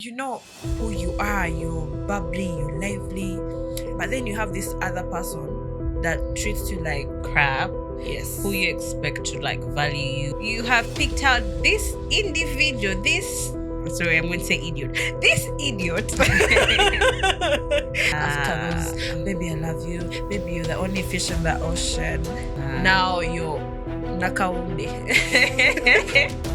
You know who you are, you're bubbly, you're lively, but then you have this other person that treats you like crap. yes, Who you expect to like value you. You have picked out this individual, sorry, I'm going to say idiot. This idiot. After those, baby, I love you, baby, you're the only fish in the ocean. Now you're nakaunde.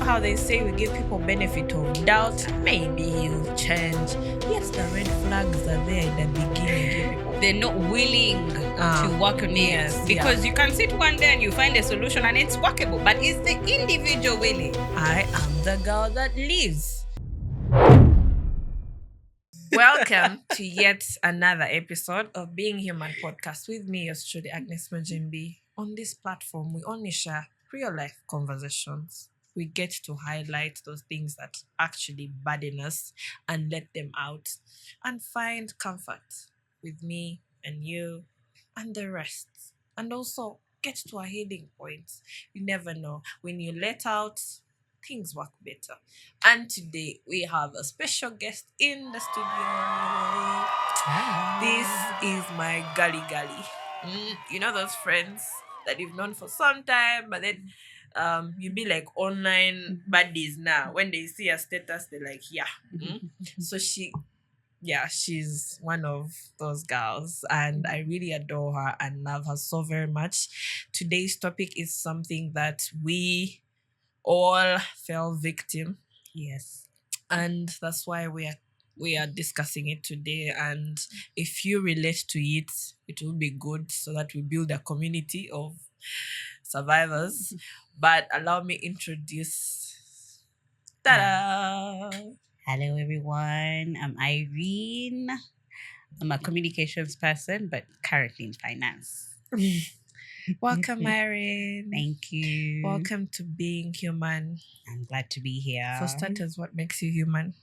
How they say we give people benefit of doubt. Maybe he'll change. Yes, the red flags are there in the beginning. They're not willing to work on it because you can sit one day and you find a solution and it's workable, but is the individual willing? I am the girl that lives. Welcome to yet another episode of Being Human podcast with me, yours truly, Agnes and Maggimbi. On this platform, we only share real-life conversations. We get to highlight those things that actually burden us and let them out and find comfort with me and you and the rest. And also get to a healing point. You never know. When you let out, things work better. And today we have a special guest in the studio. This is my gully. You know those friends that you've known for some time, but then you be like online buddies now. When they see a status, they're like, yeah. So she's one of those girls, and I really adore her and love her so very much. Today's topic is something that we all fell victim. Yes. And that's why we are discussing it today. And if you relate to it, it will be good so that we build a community of survivors. But allow me introduce. Ta-da! Hello, everyone. I'm Irene. I'm a communications person, but currently in finance. Welcome, Irene. Thank you. Welcome to Being Human. I'm glad to be here. For starters, what makes you human?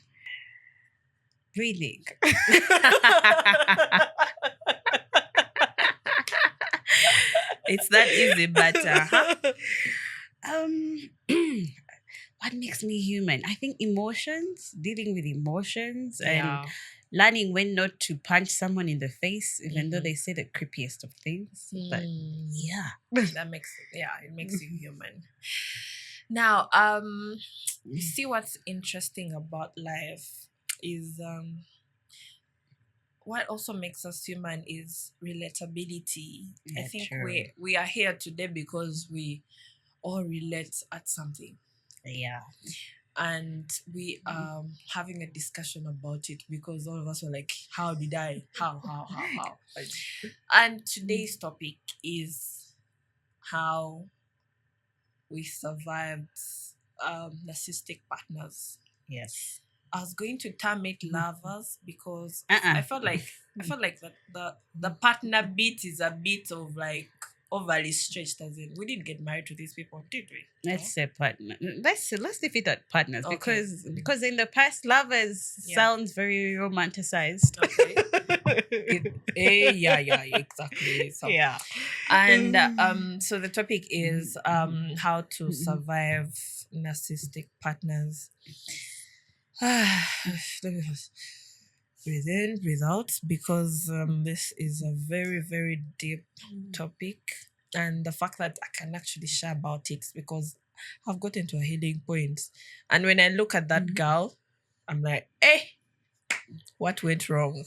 Breathing. It's that easy, but what makes me human? I think emotions, dealing with emotions and learning when not to punch someone in the face, even though they say the creepiest of things. But yeah. It makes you human. Now, you see what's interesting about life is what also makes us human is relatability. Yeah, I think true. we are here today because we all relate at something. Yeah. And we are having a discussion about it because all of us were like, how did I? How? And today's topic is how we survived narcissistic partners. Yes. I was going to term it lovers because I felt like that the partner bit is a bit of like overly stretched, as in we didn't get married to these people, did we? Let's say partner. Let's leave it at partners, Okay. because in the past, lovers sounds very romanticized. Okay. Yeah, exactly. So, Yeah. And so the topic is how to survive narcissistic partners. Let me just breathe in, breathe out, because this is a very, very deep topic. And the fact that I can actually share about it because I've gotten to a healing point. And when I look at that girl, I'm like, what went wrong?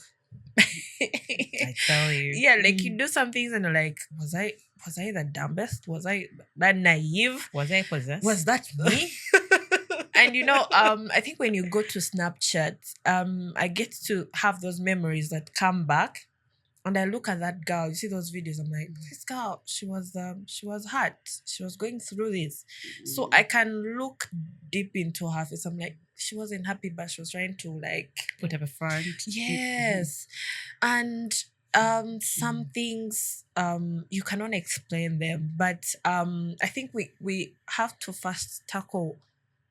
I tell you. Yeah, like you do some things and you're like, was I the dumbest? Was I that naive? Was I possessed? Was that me? And I think when you go to Snapchat, I get to have those memories that come back, and I look at that girl. You see those videos, I'm like, this girl, she was hurt. She was going through this, so I can look deep into her face. I'm like, she wasn't happy, but she was trying to like put up a front. Yes, and some things you cannot explain them, but I think we have to first tackle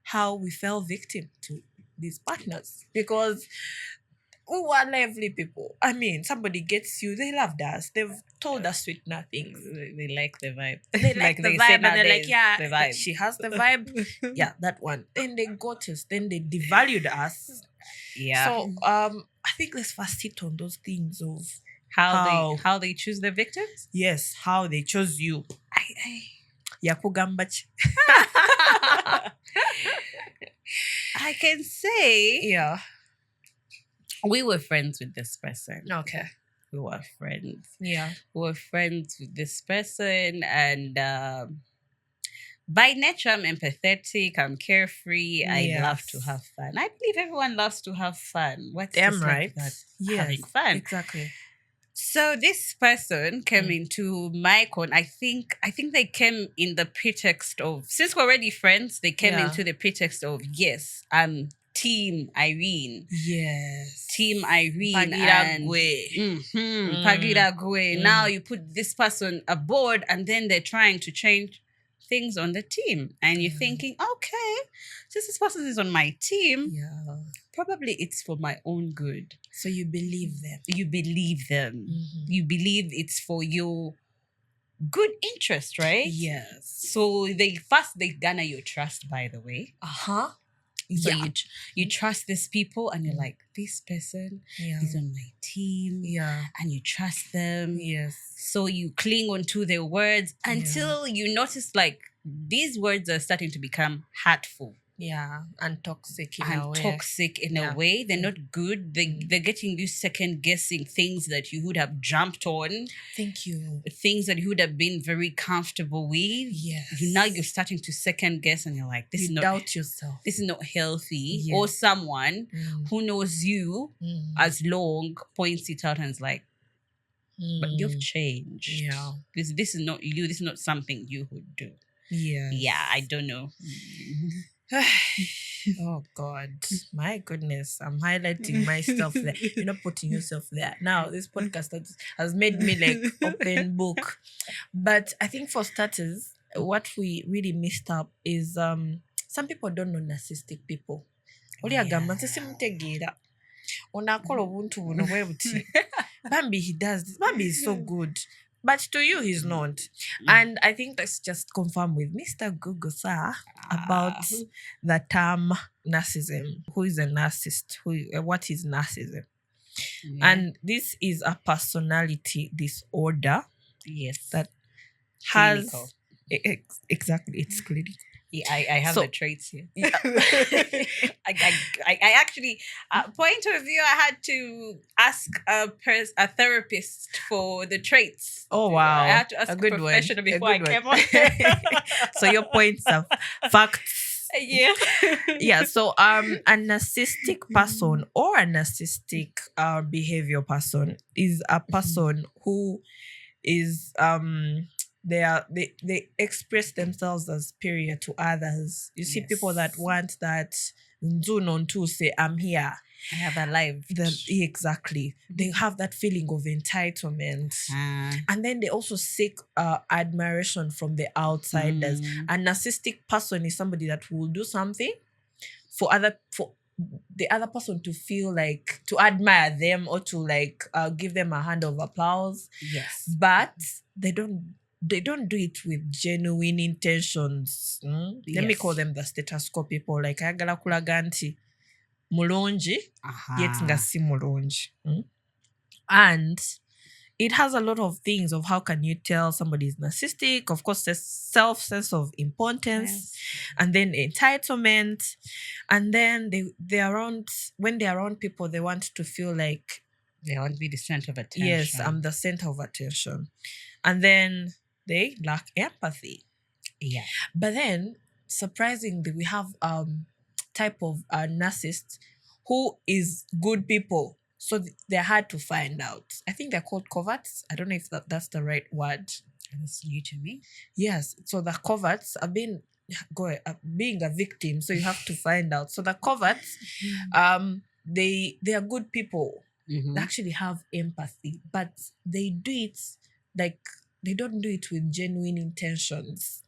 how we fell victim to these partners, because we were lively people. I mean, somebody gets you, they loved us, they've told us sweet nothings. They like the vibe. They like the vibe, and they're like, yeah, the vibe. she has the vibe. Yeah, that one. Then they got us, then they devalued us, Yeah. So I think let's first hit on those things of how they choose their victims. Yes, how they chose you. 𝑗𝒂𝒏. I can say, Yeah. we were friends with this person. Okay. We were friends. Yeah. We were friends with this person, and by nature, I'm empathetic. I'm carefree. I love to have fun. I believe everyone loves to have fun. What's damn just right? like that? Yes, having fun. Exactly. So this person came into my con. I think they came in the pretext of, since we're already friends, they came into the pretext of, yes, I'm Team Irene. Yes. Team Irene. 𝑑𝒐𝒅𝒄𝒂�𝒕. Now you put this person aboard, and then they're trying to change things on the team. And you're thinking, okay, since this person is on my team, probably it's for my own good. So you believe them. You believe them. You believe it's for your good interest, right? Yes. So they garner your trust, by the way. So you trust these people, and you're like, this person is on my team. Yeah. And you trust them. Yes. So you cling onto their words until you notice, like, these words are starting to become hurtful. Yeah, and toxic in a way. They're not good. They're getting you second guessing things that you would have jumped on. Thank you. Things that you would have been very comfortable with. Yes. Now you're starting to second guess, and you're like, you doubt yourself. This is not healthy. Yes. Or someone who knows you as long points it out and is like, but you've changed. Yeah. This is not you. This is not something you would do. Yeah. Yeah, I don't know. Oh God, my goodness, I'm highlighting myself there. You're not putting yourself there. Now this podcast has made me like open book. But I think for starters, what we really missed up is some people don't know narcissistic people. Bambi, he does this. Bambi is so good. But to you, he's not. And I think let's just confirm with Mr. Google, sir, about the term narcissism. Who is a narcissist? What is narcissism? Yeah. And this is a personality disorder. Yes. That has... Exactly, it's clinical. Yeah, I have the traits here. Yeah. I actually, point of view, I had to ask a therapist for the traits. Oh, wow. I had to ask a professional before I came on. So your points are facts. Yeah. Yeah, so a narcissistic person or a narcissistic behavior person is a person who is... They express themselves as superior to others. You see people that want that to say, I'm here. I have arrived. Exactly. They have that feeling of entitlement. And then they also seek admiration from the outsiders. A narcissistic person is somebody that will do something for the other person to feel like, to admire them or to like give them a hand of applause. Yes. But they don't do it with genuine intentions. Yes. Let me call them the status quo people. Like, ayagala kulaga nti mulungi, yet nga si mulungi. And it has a lot of things of how can you tell somebody is narcissistic. Of course, there's sense of importance, and then entitlement, and then when they're around people, they want to feel like they want to be the center of attention. Yes, I'm the center of attention, and then they lack empathy. Yeah. But then, surprisingly, we have type of narcissist who is good people. So they're hard to find out. I think they're called coverts. I don't know if that's the right word. That's new to me. Yes. So the coverts are being a victim. So you have to find out. So the coverts, they are good people. They actually have empathy, but they do it like they don't do it with genuine intentions.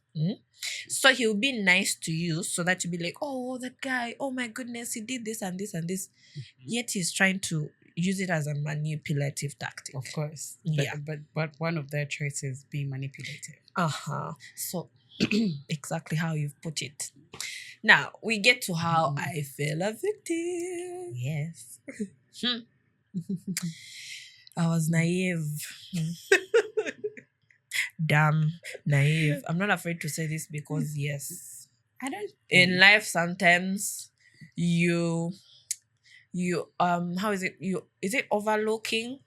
So he'll be nice to you so that you'll be like, oh, that guy, oh my goodness, he did this and this and this. Yet he's trying to use it as a manipulative tactic. Of course. Yeah. But one of their traits is being manipulative. So exactly how you've put it. Now we get to how I fell a victim. Yes. I was naive. Damn naive. I'm not afraid to say this because yes, I don't. in life sometimes you how is it overlooking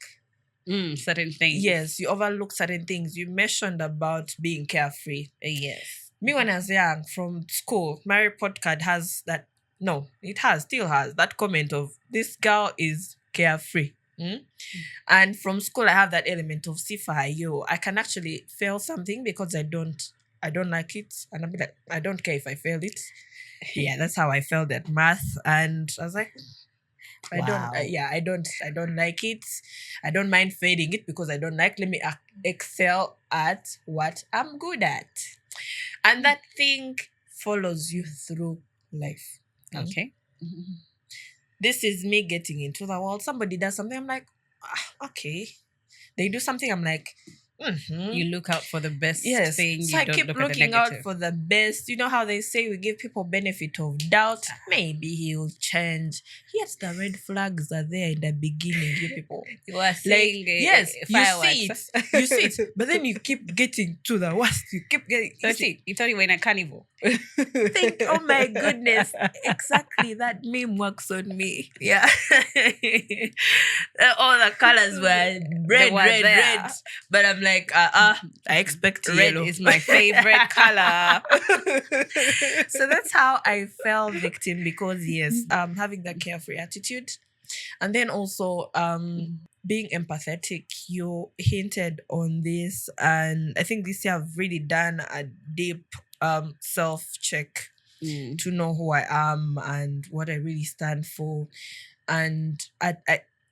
certain things? Yes, you overlook certain things. You mentioned about being carefree. Yes. Me when I was young from school, my report card has that. No, it still has that comment of this girl is carefree. And from school, I have that element of see for you. I can actually fail something because I don't like it, and I'm like, I don't care if I fail it. Yeah, that's how I failed at math, and I was like, I don't like it. I don't mind failing it because I don't like. Let me excel at what I'm good at, and that thing follows you through life. Okay. This is me getting into the world. Somebody does something, I'm like, okay. They do something, I'm like, You look out for the best thing. So you I don't keep look looking at out for the best. You know how they say we give people benefit of doubt? Maybe he'll change. Yes, the red flags are there in the beginning, you people. You are saying yes, fireworks. You see it. But then you keep getting to the worst. You keep getting you thought you were in a carnival. Oh my goodness. Exactly. That meme works on me. Yeah. All the colors were red. But I'm like, I expect red yellow. is my favorite color. So that's how I fell victim because yes, having that carefree attitude. And then also being empathetic. You hinted on this, and I think this year I've really done a deep self-check to know who I am and what I really stand for, and I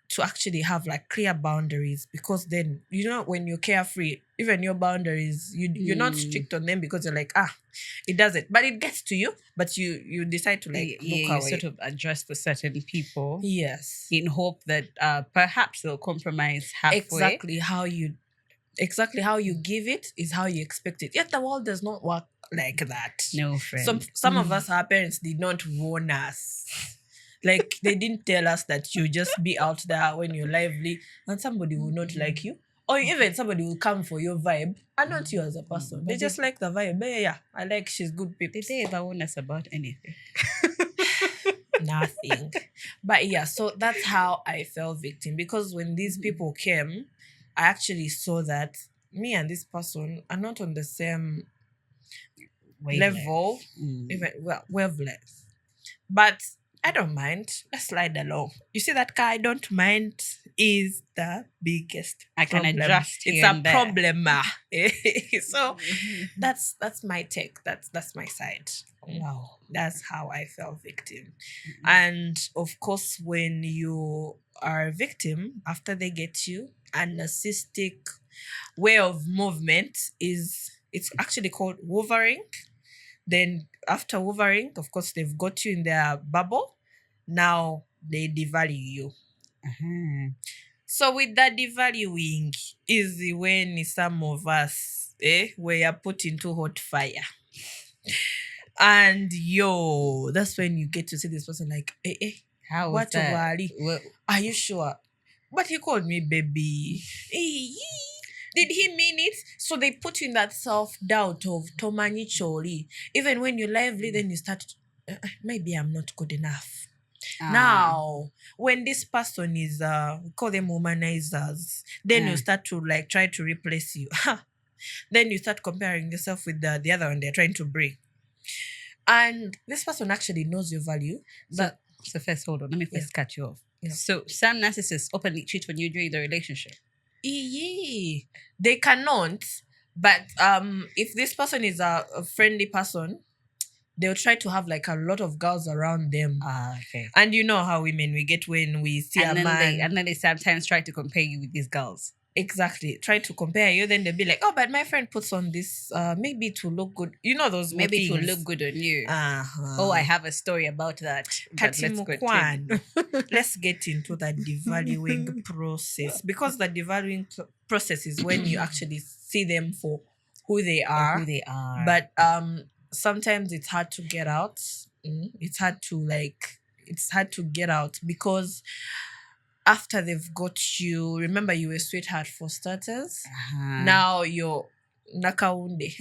to actually have like clear boundaries, because then when you're carefree, even your boundaries, you're not strict on them because you're like, it doesn't, but it gets to you, but you decide to like look away. Sort of adjust for certain people, yes, in hope that perhaps they'll compromise halfway. Exactly how you give it is how you expect it. Yet the world does not work like that. No, friend. Some of us, our parents did not warn us. Like, they didn't tell us that you just be out there when you're lively and somebody will not like you. Or even somebody will come for your vibe and not you as a person. They just like the vibe. Yeah, I like she's good people. Did they ever warn us about anything? Nothing. But yeah, so that's how I fell victim. Because when these people came, I actually saw that me and this person are not on the same level, even wavelength. But I don't mind. Let's slide along. You see that car I don't mind is the biggest I can problem. adjust It's here a and there. problem. So that's my take. That's my side. Wow. That's how I fell victim. And of course, when you are a victim, after they get you, a narcissistic way of movement it's actually called hovering. Then after hovering, of course, they've got you in their bubble. Now they devalue you. So with that devaluing is when some of us were put into hot fire. And that's when you get to see this person like, how what was that? Are you sure? But he called me baby. Did he mean it? So they put you in that self-doubt of Tomani Chori. Even when you're lively, then you start, maybe I'm not good enough. Now, when this person is, we call them womanizers, then you start to like try to replace you. Then you start comparing yourself with the other one they're trying to bring. And this person actually knows your value. But so first, hold on. Let me first cut you off. Yeah. So some narcissists openly cheat on you during the relationship. Yeah, they cannot. But if this person is a friendly person, they'll try to have like a lot of girls around them. Okay. And you know how women we get when we see a man. And then they sometimes try to compare you with these girls. Exactly. Try to compare you. Then they'll be like, oh, but my friend puts on this, maybe to look good. You know those maybe things. to look good on you. Oh, I have a story about that. Let's get into the devaluing process. Because the devaluing process is when you actually see them for who they are. But sometimes it's hard to get out. it's hard to get out, because after they've got you, remember you were a sweetheart for starters. Now you're nakaunde.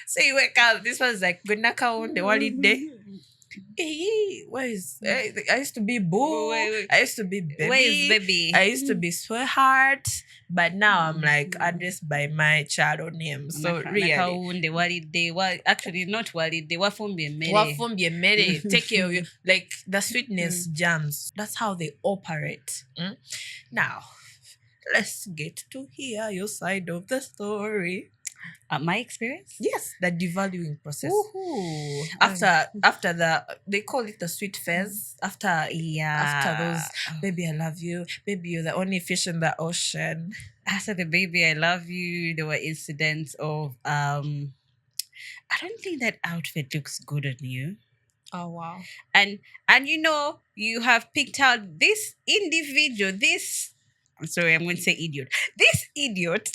So you wake up, this was like good nakaunde holiday. Hey, where is I used to be boo. Wait. I used to be baby. Where is baby? I used to be sweetheart, but now I'm like addressed by my child name. So really, actually not holiday. Wafumbie take care of you. Like the sweetness jams. That's how they operate. Now, let's get to hear your side of the story. My experience? Yes, the devaluing process. Woohoo. After they call it the sweet phase. After those, baby, I love you. Baby, you're the only fish in the ocean. After the baby, I love you, there were incidents of I don't think that outfit looks good on you. Oh wow. And you have picked out this individual, I'm sorry, I'm going to say idiot. This idiot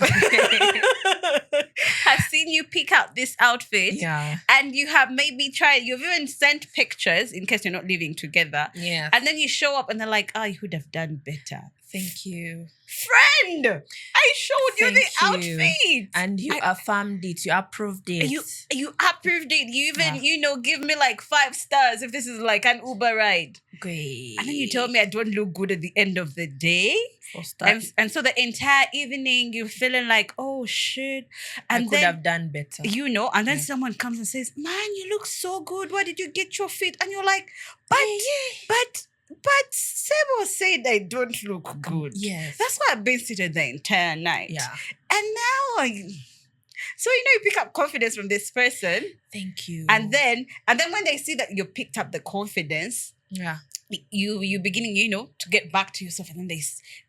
has seen you pick out this outfit. Yeah. And you have maybe you've even sent pictures in case you're not living together. Yeah. And then you show up and they're like, you would have done better. Thank you. Friend, I showed you the outfit. And you affirmed it. You approved it. You approved it. You even, give me like 5 stars if this is like an Uber ride. Great. And then you told me I don't look good at the end of the day. And so the entire evening you're feeling like, oh shit. And I could have done better. And then someone comes and says, man, you look so good. Where did you get your fit? And you're like, but Sebo said I don't look good. Yes. That's why I've been seated the entire night. Yeah. And now so you pick up confidence from this person. Thank you. And then when they see that you picked up the confidence, yeah, you beginning, to get back to yourself, and then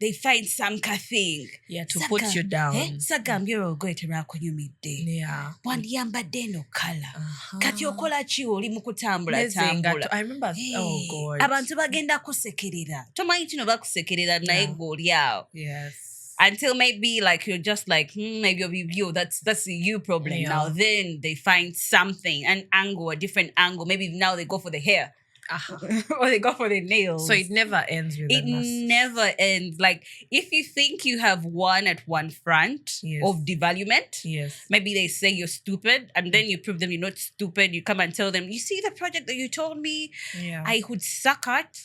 they find some thing. Yeah, to put you down. Sagambiro goetera kwenye midday. Yeah. Wandiyambadde no kala. Kati okola ki oli mu kutambula. I remember. Oh God. Abantu bagenda kusekerera. Tomanyi kino bakusekerera naye goli awo. Yes. Until maybe like you're just like, maybe you, that's a you problem. Yeah. Now then they find something, an angle, a different angle. Maybe now they go for the hair. Or they go for the nails. So it never ends with it never ends. Like if you think you have won at one front of devaluement, maybe they say you're stupid, and then you prove them you're not stupid. You come and tell them, you see the project that you told me I would suck at?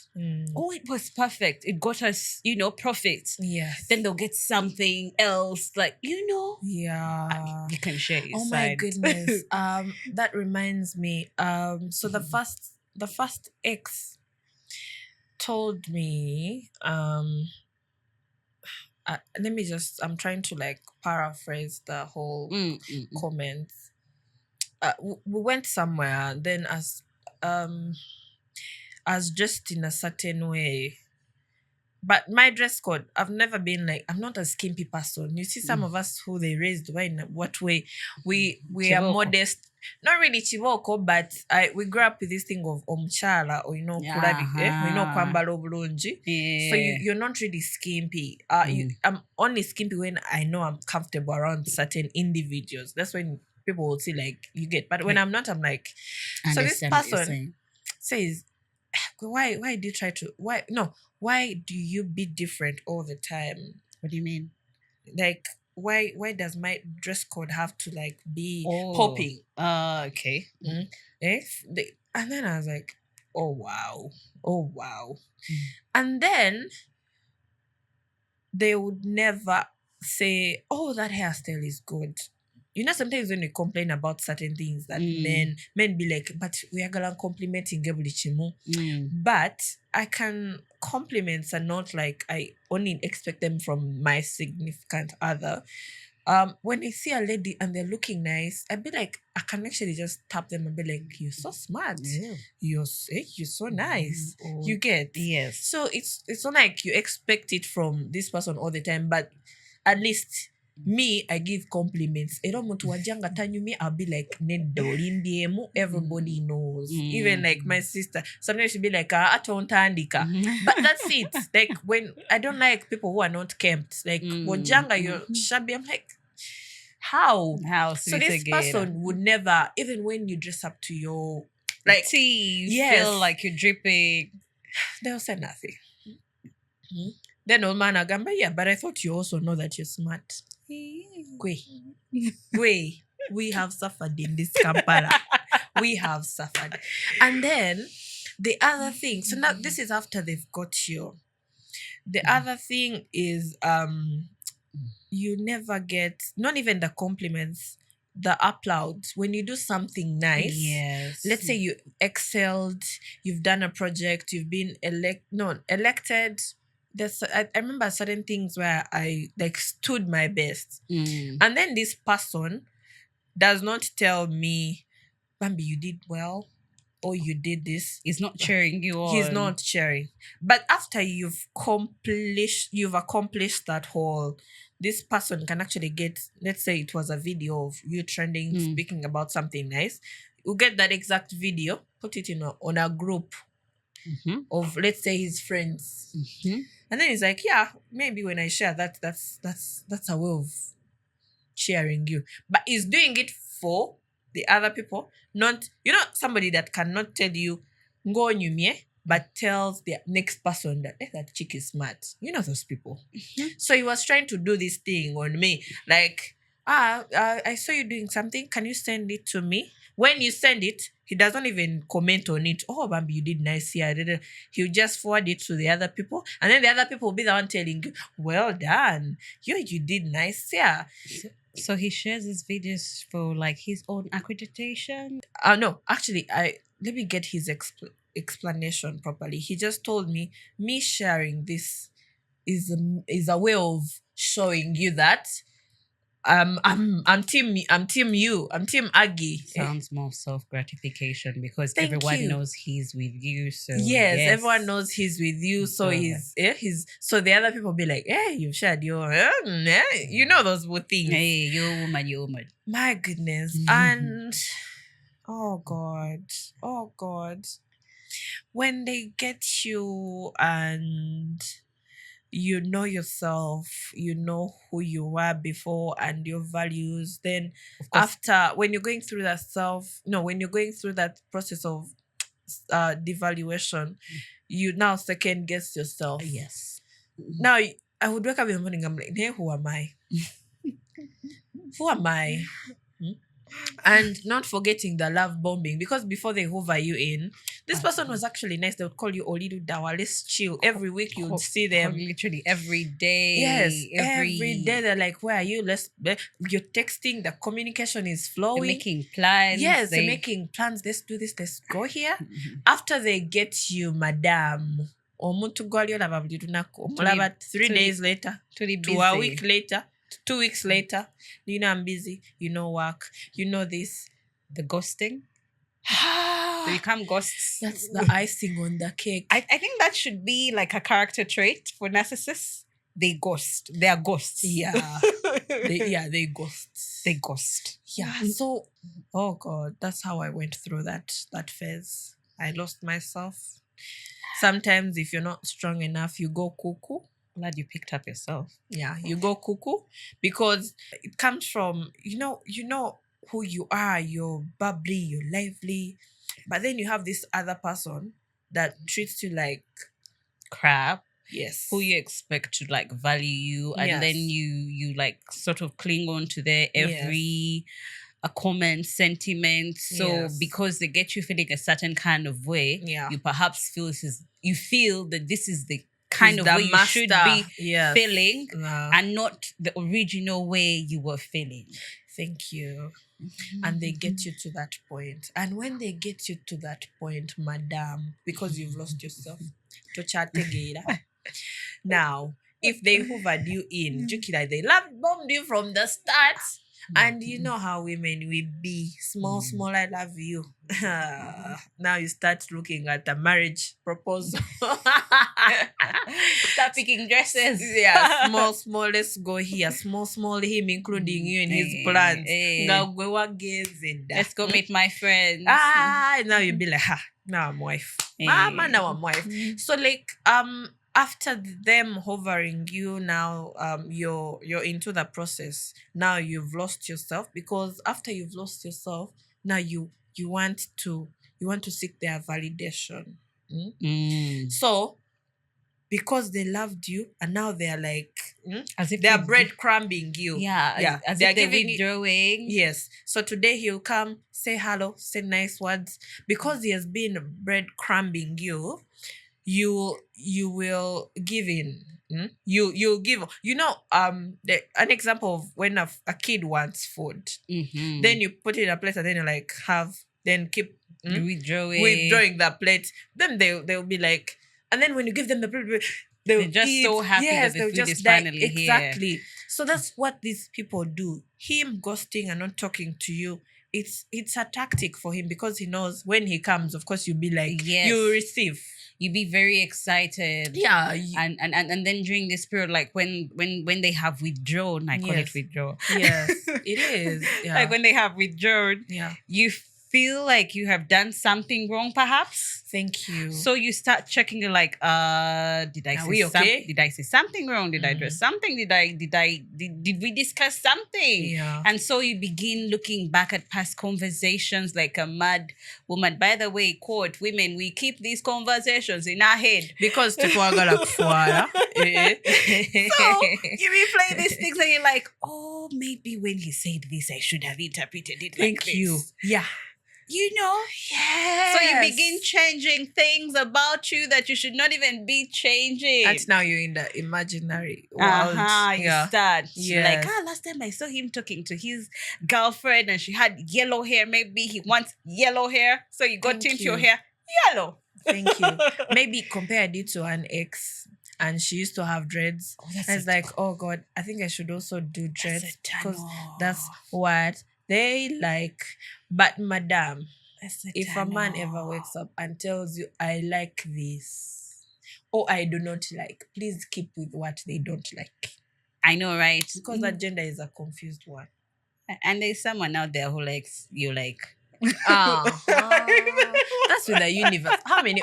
Oh, it was perfect. It got us, profits. Yes. Then they'll get something else, like, Yeah. You can share your side. My goodness. That reminds me. So the first ex told me, I'm trying to like paraphrase the whole comment. We went somewhere, then as dressed in a certain way. But my dress code, I've never been like, I'm not a skimpy person. You see some of us who they raised, in what way? We are modest. Not really chivoko, but we grew up with this thing of omchala, or kwambala obulungi. So you're not really skimpy. I'm only skimpy when I know I'm comfortable around certain individuals. That's when people will see like you get. But when I'm not, I'm like, so this person says, why do you try to why do you be different all the time? What do you mean? Like why does my dress code have to like be popping? Okay. And then I was like, oh wow. And then they would never say, oh, that hairstyle is good. Sometimes when we complain about certain things that men be like, but we are gonna complimenting buli chimu. But I can compliments and not like I only expect them from my significant other. When I see a lady and they're looking nice, I'd be like, I can actually just tap them and be like, you're so smart. Yeah. You're so nice. You get? Yes. So it's not like you expect it from this person all the time, but at least me, I give compliments. I'll be like, everybody knows. Even like my sister, sometimes she'll be like, but that's it. Like when I don't like people who are not kempt. Like, wajanga, you're shabby. I'm like, How? How So sweet this again. person would never, even when you dress up to your like tea, you yes. feel like you're dripping. They'll say nothing. Then old man agamba, yeah, but I thought you also know that you're smart. Gwe, we have suffered in this Kampala. We have suffered. And then the other thing, so now this is after they've got you. The other thing is you never get, not even the compliments, the applauds. When you do something nice, Yes. let's say you excelled, you've done a project, you've been elected. I remember certain things where I like stood my best. And then this person does not tell me, Bambi, you did well, or you did this. He's not cheering you on. He's not cheering. But after you've accomplished that whole, this person can actually get, let's say it was a video of you trending, speaking about something nice. You get that exact video, put it on a group of, let's say, his friends. And then he's like, yeah, maybe when I share that, that's a way of cheering you. But he's doing it for the other people, not, somebody that cannot tell you, go on you, but tells the next person that that chick is smart. You know those people. So he was trying to do this thing on me. Like, I saw you doing something. Can you send it to me? When you send it, he doesn't even comment on it. Oh, Bambi, you did nice here. He'll just forward it to the other people. And then the other people will be the one telling you, well done. You did nice here. So he shares his videos for like his own accreditation? No, actually, let me get his explanation properly. He just told me sharing this is a way of showing you that I'm team you. I'm team Aggie. Sounds more self-gratification because Thank everyone you. knows he's with you. So yes, everyone knows he's with you. So so the other people be like, hey, you've shared your you know those things. Hey, you're a woman. My goodness. And oh God. When they get you and you know yourself, you know who you were before and your values, then after, when you're going through that process of devaluation, you now second guess yourself. Yes. Now, I would wake up in the morning, I'm like, hey, who am I? Who am I? And not forgetting the love bombing, because before they hoover you in, this person was actually nice. They would call you Olidu Dawa, let's chill. Every week you would see them. Literally every day. Yes, every day they're like, where are you? You're texting, the communication is flowing. They're making plans. Yes, they're making plans. Let's do this, let's go here. After they get you, madam, 3 days later, to a week later, 2 weeks later, I'm busy, work, this. The ghosting. They become ghosts. That's the icing on the cake. I think that should be like a character trait for narcissists. They ghost. They are ghosts. Yeah. they ghosts. They ghost. Yeah. So, oh God, that's how I went through that phase. I lost myself. Sometimes if you're not strong enough, you go cuckoo. Glad you picked up yourself. Yeah, you go cuckoo because it comes from, you know who you are, you're bubbly, you're lively, but then you have this other person that treats you like crap. Yes. Who you expect to like value you, and then you like sort of cling on to their every a comment, sentiment. So because they get you feeling a certain kind of way, you perhaps feel that this is the kind of way you should be feeling, and not the original way you were feeling. Thank you. And they get you to that point. And when they get you to that point, madam, because you've lost yourself, now, if they hoovered you in, they love bombed you from the start. And you know how women will be. Small, I love you. Now you start looking at a marriage proposal. Start picking dresses. Yeah, small, let's go here. Small, him including you in his plans. Let's go meet my friends. Now you'll be like, now I'm wife. Mama, now I'm wife. So like, after them hovering you, now you're into the process. Now you've lost yourself, because after you've lost yourself, now you want to seek their validation. So because they loved you, and now they're like, as if they're breadcrumbing you. As they're if they're giving withdrawing. Yes. So today he'll come, say hello, say nice words. Because he has been breadcrumbing you, you will give in. You'll give. An example of when a kid wants food, then you put it in a plate, and then you like then keep withdrawing the plate. Then they'll be like, and then when you give them the plate, they're just eat. So happy that the food is finally here. Exactly. So that's what these people do. Him ghosting and not talking to you, it's a tactic for him, because he knows when he comes, of course, you'll be like, you receive. You be very excited. Yeah. And then during this period, like when they have withdrawn, I call it withdraw. Yes, it is. Yeah. Like when they have withdrawn, you feel like you have done something wrong, perhaps. Thank you. So you start checking, you're like, did I say something wrong? Did I do something? Did we discuss something? Yeah. And so you begin looking back at past conversations like a mad woman. By the way, quote, women, we keep these conversations in our head. Because 𝑑𝒂𝒂𝒏. So you replay these things and you're like, oh, maybe when he said this, I should have interpreted it like this. Thank you. Yeah. Yes. So you begin changing things about you that you should not even be changing. And now you're in the imaginary world. You start. Like, last time I saw him talking to his girlfriend and she had yellow hair. Maybe he wants yellow hair. So you go tint your hair yellow. Thank you. Maybe compared it to an ex, and she used to have dreads. And it's like, oh God, I think I should also do dreads, because that's what they like. But madam, if a man ever wakes up and tells you, I like this, or I do not like, please keep with what they don't like. I know, right? Because that gender is a confused one. And there's someone out there who likes you like. That's with the universe. How many?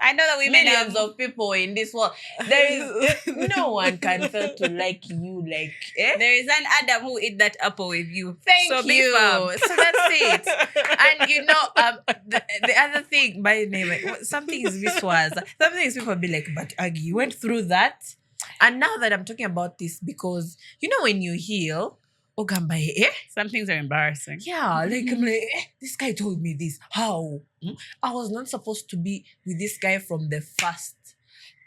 I know that we millions of people in this world. There is no one can fail to like you. Like there is an Adam who ate that apple with you. Thank you. So that's it. And the other thing, by name, something is 𝑣𝒖𝒂𝒏. Something is people be like, but Aggie, you went through that. And now that I'm talking about this, because when you heal, some things are embarrassing. Yeah, like I'm like, this guy told me this. How? I was not supposed to be with this guy from the first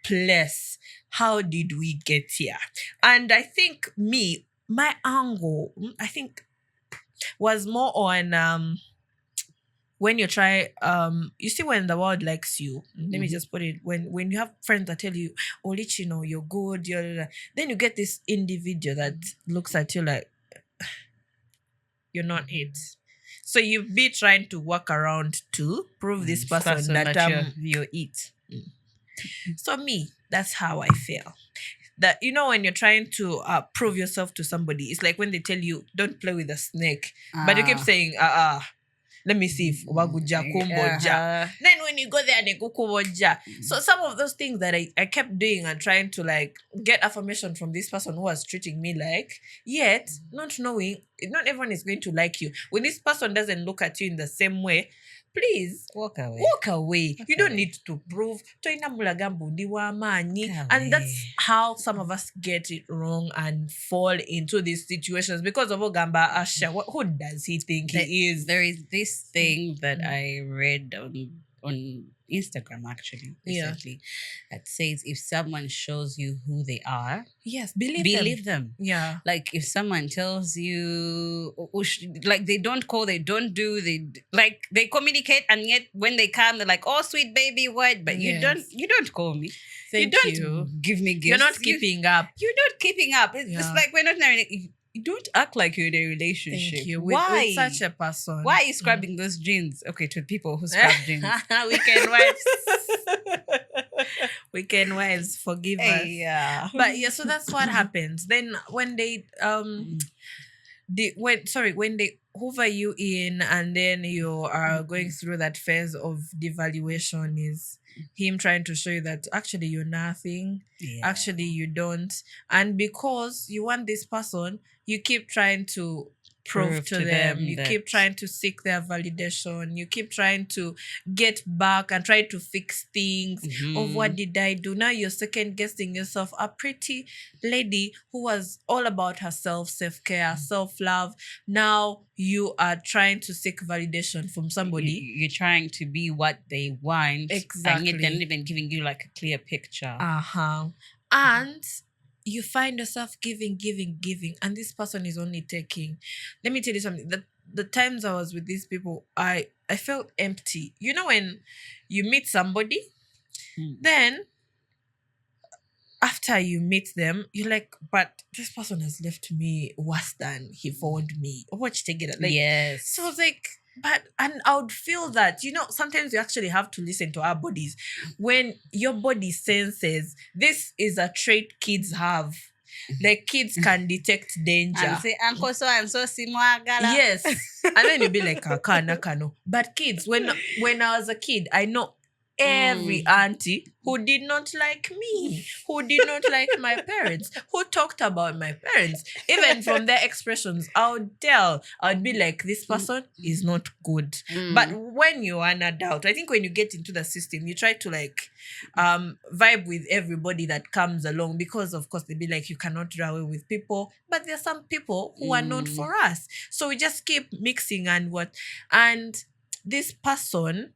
place. How did we get here? And I think my angle, I think, was more on when you try, you see, when the world likes you, let me just put it, when you have friends that tell you, oh, you're good, then you get this individual that looks at you like, you're not it. So you be trying to work around to prove this person that you're it. So that's how I feel. That, when you're trying to prove yourself to somebody, it's like when they tell you, don't play with a snake. But you keep saying, let me see if waguja kumboja. Then when you go there, they go kumboja. So some of those things that I kept doing and trying to like get affirmation from this person who was treating me like, yet not knowing, not everyone is going to like you. When this person doesn't look at you in the same way, please walk away. You don't need to prove. And that's how some of us get it wrong and fall into these situations because of Ogamba Asha. Who does he think he is? There is this thing that I read on Instagram actually recently that says if someone shows you who they are, yes, believe them. Yeah, like if someone tells you like they don't call, they don't do, they communicate, and yet when they come they're like, oh sweet baby, what? But you don't call me. You don't give me gifts. You're not keeping up. You're not keeping up. It's like we're not married. You don't act like you're in a relationship. Thank you. Why? With such a person. Why are you scrubbing those jeans? Okay, to people who scrub jeans. Weekend wives. Weekend wives, forgive us. Yeah. But so that's what happens. Then when they when hoover you in, and then you are going through that phase of devaluation is him trying to show you that actually you're nothing, actually you don't. And because you want this person, you keep trying to prove to them, you keep trying to seek their validation, you keep trying to get back and try to fix things of what did I do. Now you're second guessing yourself. A pretty lady who was all about herself, self-care, self-love, now you are trying to seek validation from somebody. You're trying to be what they want. Exactly. And yet they're not even giving you like a clear picture. And you find yourself giving, and this person is only taking. Let me tell you something. The times I was with these people, I felt empty. You know, when you meet somebody, then after you meet them, you're like, but this person has left me worse than he found me. Watch take it. Like, yes. So I was like, and I would feel that, sometimes you actually have to listen to our bodies. When your body senses, this is a trait kids have. Like, kids can detect danger. And say, Uncle so and so simwagala. Yes. And then you'll be like, Kano. But kids, when I was a kid, I know every auntie who did not like me, who did not like my parents, who talked about my parents, even from their expressions, I would be like, this person is not good. But when you are an adult, I think when you get into the system, you try to vibe with everybody that comes along, because of course they'll be like, you cannot draw away with people, but there are some people who are not for us. So we just keep mixing and this person,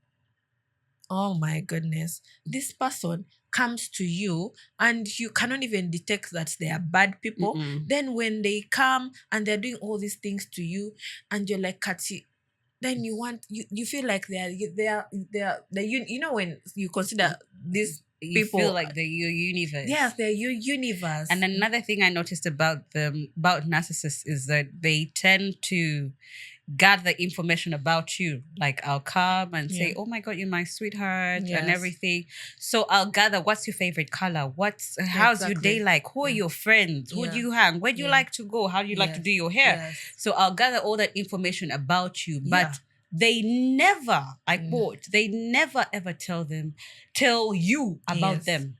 oh my goodness, this person comes to you and you cannot even detect that they are bad people. Then when they come and they're doing all these things to you and you're like, Kati, then you feel like they're when you consider these people, feel like they're your universe. Yes, they're your universe. And another thing I noticed about narcissists is that they tend to gather information about you. Like, I'll come and say, oh my God, you're my sweetheart, and everything. So I'll gather, what's your favorite color? How's your day like? Who are your friends? Who do you hang? Where do you like to go? How do you like to do your hair? So I'll gather all that information about you. But they never, I quote, they never ever tell you about them.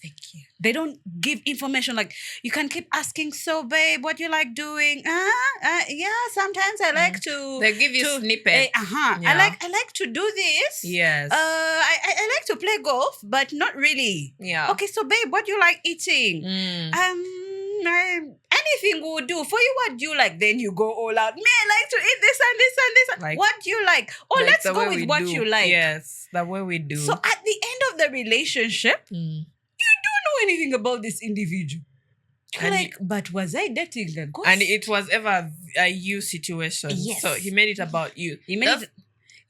Thank you. They don't give information. Like, you can keep asking, so babe, what you like doing? Yeah, sometimes I like to. They give you snippets. I like to do this. Yes. I like to play golf, but not really. Yeah. Okay, so babe, what you like eating? Anything will do for you. What do you like? Then you go all out. Me, I like to eat this and this and this. Like, what do you like? Oh, let's go with what you like. Yes, the way we do. So at the end of the relationship, you don't know anything about this individual. But was I dating a ghost? And it was ever a you situation. Yes. So he made it about you. He made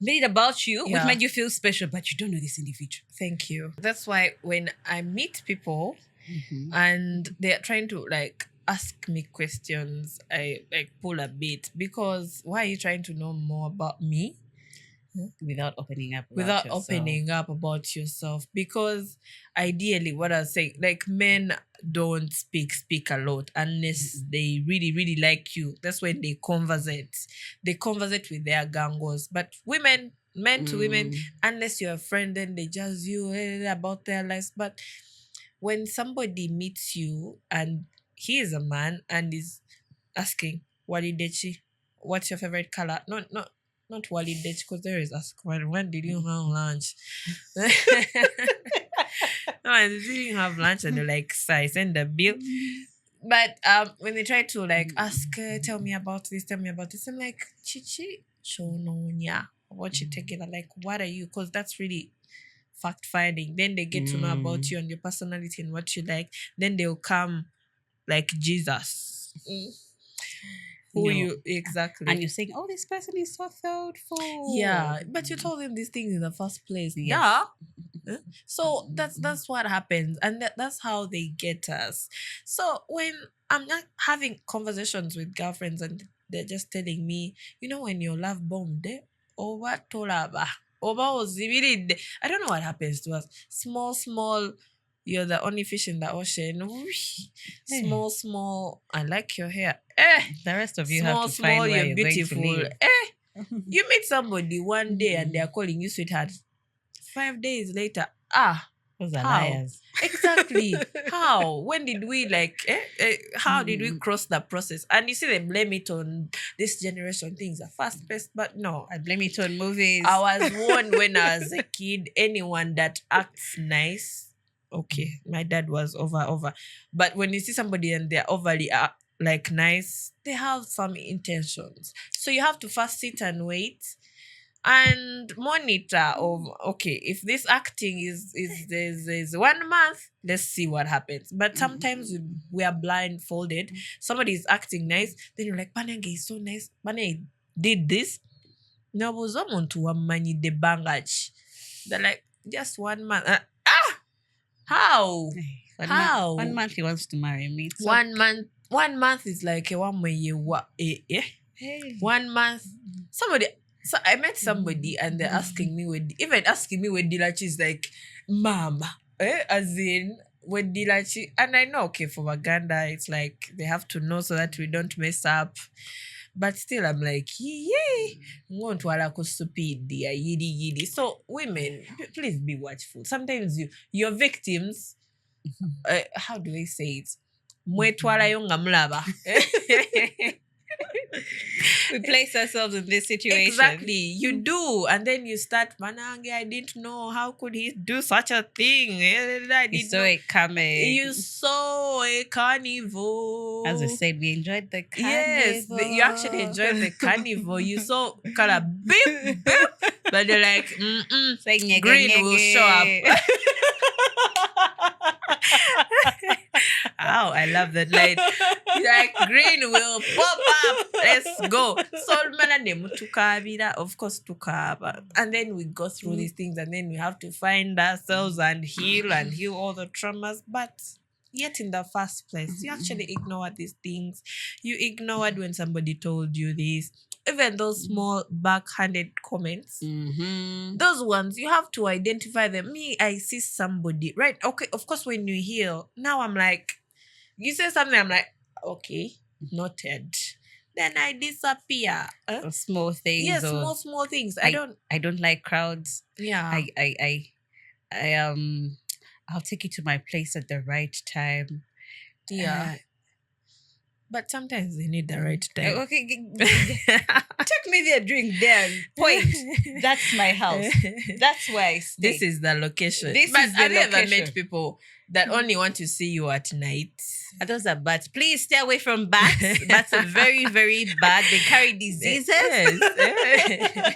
it about you, which made you feel special, but you don't know this individual. Thank you. That's why when I meet people and they're trying to ask me questions, I pull a bit, because why are you trying to know more about me? Without opening up about yourself. Because ideally, what I was saying, men don't speak a lot unless they really, really like you. That's when they conversate with their gangos. But men to women, unless you're a friend, then they just you about their lives. But when somebody meets you and he is a man and is asking, Walidechi, what's your favorite color? Not Walidechi, because there is ask, when did you have lunch? No, did you have lunch? And they're like, I send the bill. But when they try to ask, tell me about this, I'm like, Chichi, chononya, what you taking? Like, what are you? Because that's really fact finding. Then they get to know about you and your personality and what you like. Then they'll come like Jesus. Who you exactly? And you're saying, oh, this person is so thoughtful. Yeah, but you told them these things in the first place. Yes. Yeah. So that's what happens, and that's how they get us. So when I'm not having conversations with girlfriends and they're just telling me, when your love bombed, or what tolaba, was really, I don't know what happens to us. Small. You're the only fish in the ocean. Small. I like your hair. The rest of you have small, to find where you're you're beautiful. going to live. You meet somebody one day and they're calling you sweetheart. 5 days later, Those are how? liars. Exactly. How? When did we how did we cross that process? And you see, they blame it on this generation. Things are fast paced, but no. I blame it on movies. I was warned when I was a kid, anyone that acts nice, okay, my dad was over. But when you see somebody and they're overly nice, they have some intentions. So you have to first sit and wait and monitor of, okay, if this acting is 1 month, let's see what happens. But sometimes we are blindfolded. Somebody is acting nice, then you're like, Banenge is so nice, Banenge did this. Nabuza muntu wamanyide bangach. They're like, just 1 month. How? How? 1 month he wants to marry me. So 1 month. 1 month is like a 1 month. hey. 1 month. So I met somebody and they're asking me when Dilachi is like, Mama, as in when Dilachi, and I know, okay, for Waganda, it's like they have to know so that we don't mess up. But still, I'm like, yay, yidi. So women, please be watchful. Sometimes you're victims. How do I say it? Mwetwala yonga mlaba. We place ourselves in this situation. Exactly, you do, and then you start, Manange, I didn't know. How could he do such a thing? You saw it coming. You saw a carnival. As I said, we enjoyed the carnival. Yes, you actually enjoyed the carnival. You saw kind of beep, beep, but they're like, green will show up. Oh, I love that line. Like, green will pop up. Let's go. So, of course, tukaba. And then we go through these things, and then we have to find ourselves and heal all the traumas. But yet, in the first place, you actually ignored these things. You ignored when somebody told you this. Even those small backhanded comments, those ones, you have to identify them. Me, I see somebody, right? Okay, of course, when you heal, now I'm like, you say something, I'm like, okay, noted. Then I disappear. Small things. Yes, small things. I don't like crowds. Yeah. I'll take you to my place at the right time. Yeah. But sometimes they need the right time. Okay, take me there, drink there. Point. That's my house. That's where I stay. This is the location. Have you ever met people that only want to see you at night? Those are bats. Please stay away from bats. Bats are very, very bad. They carry diseases. Yes.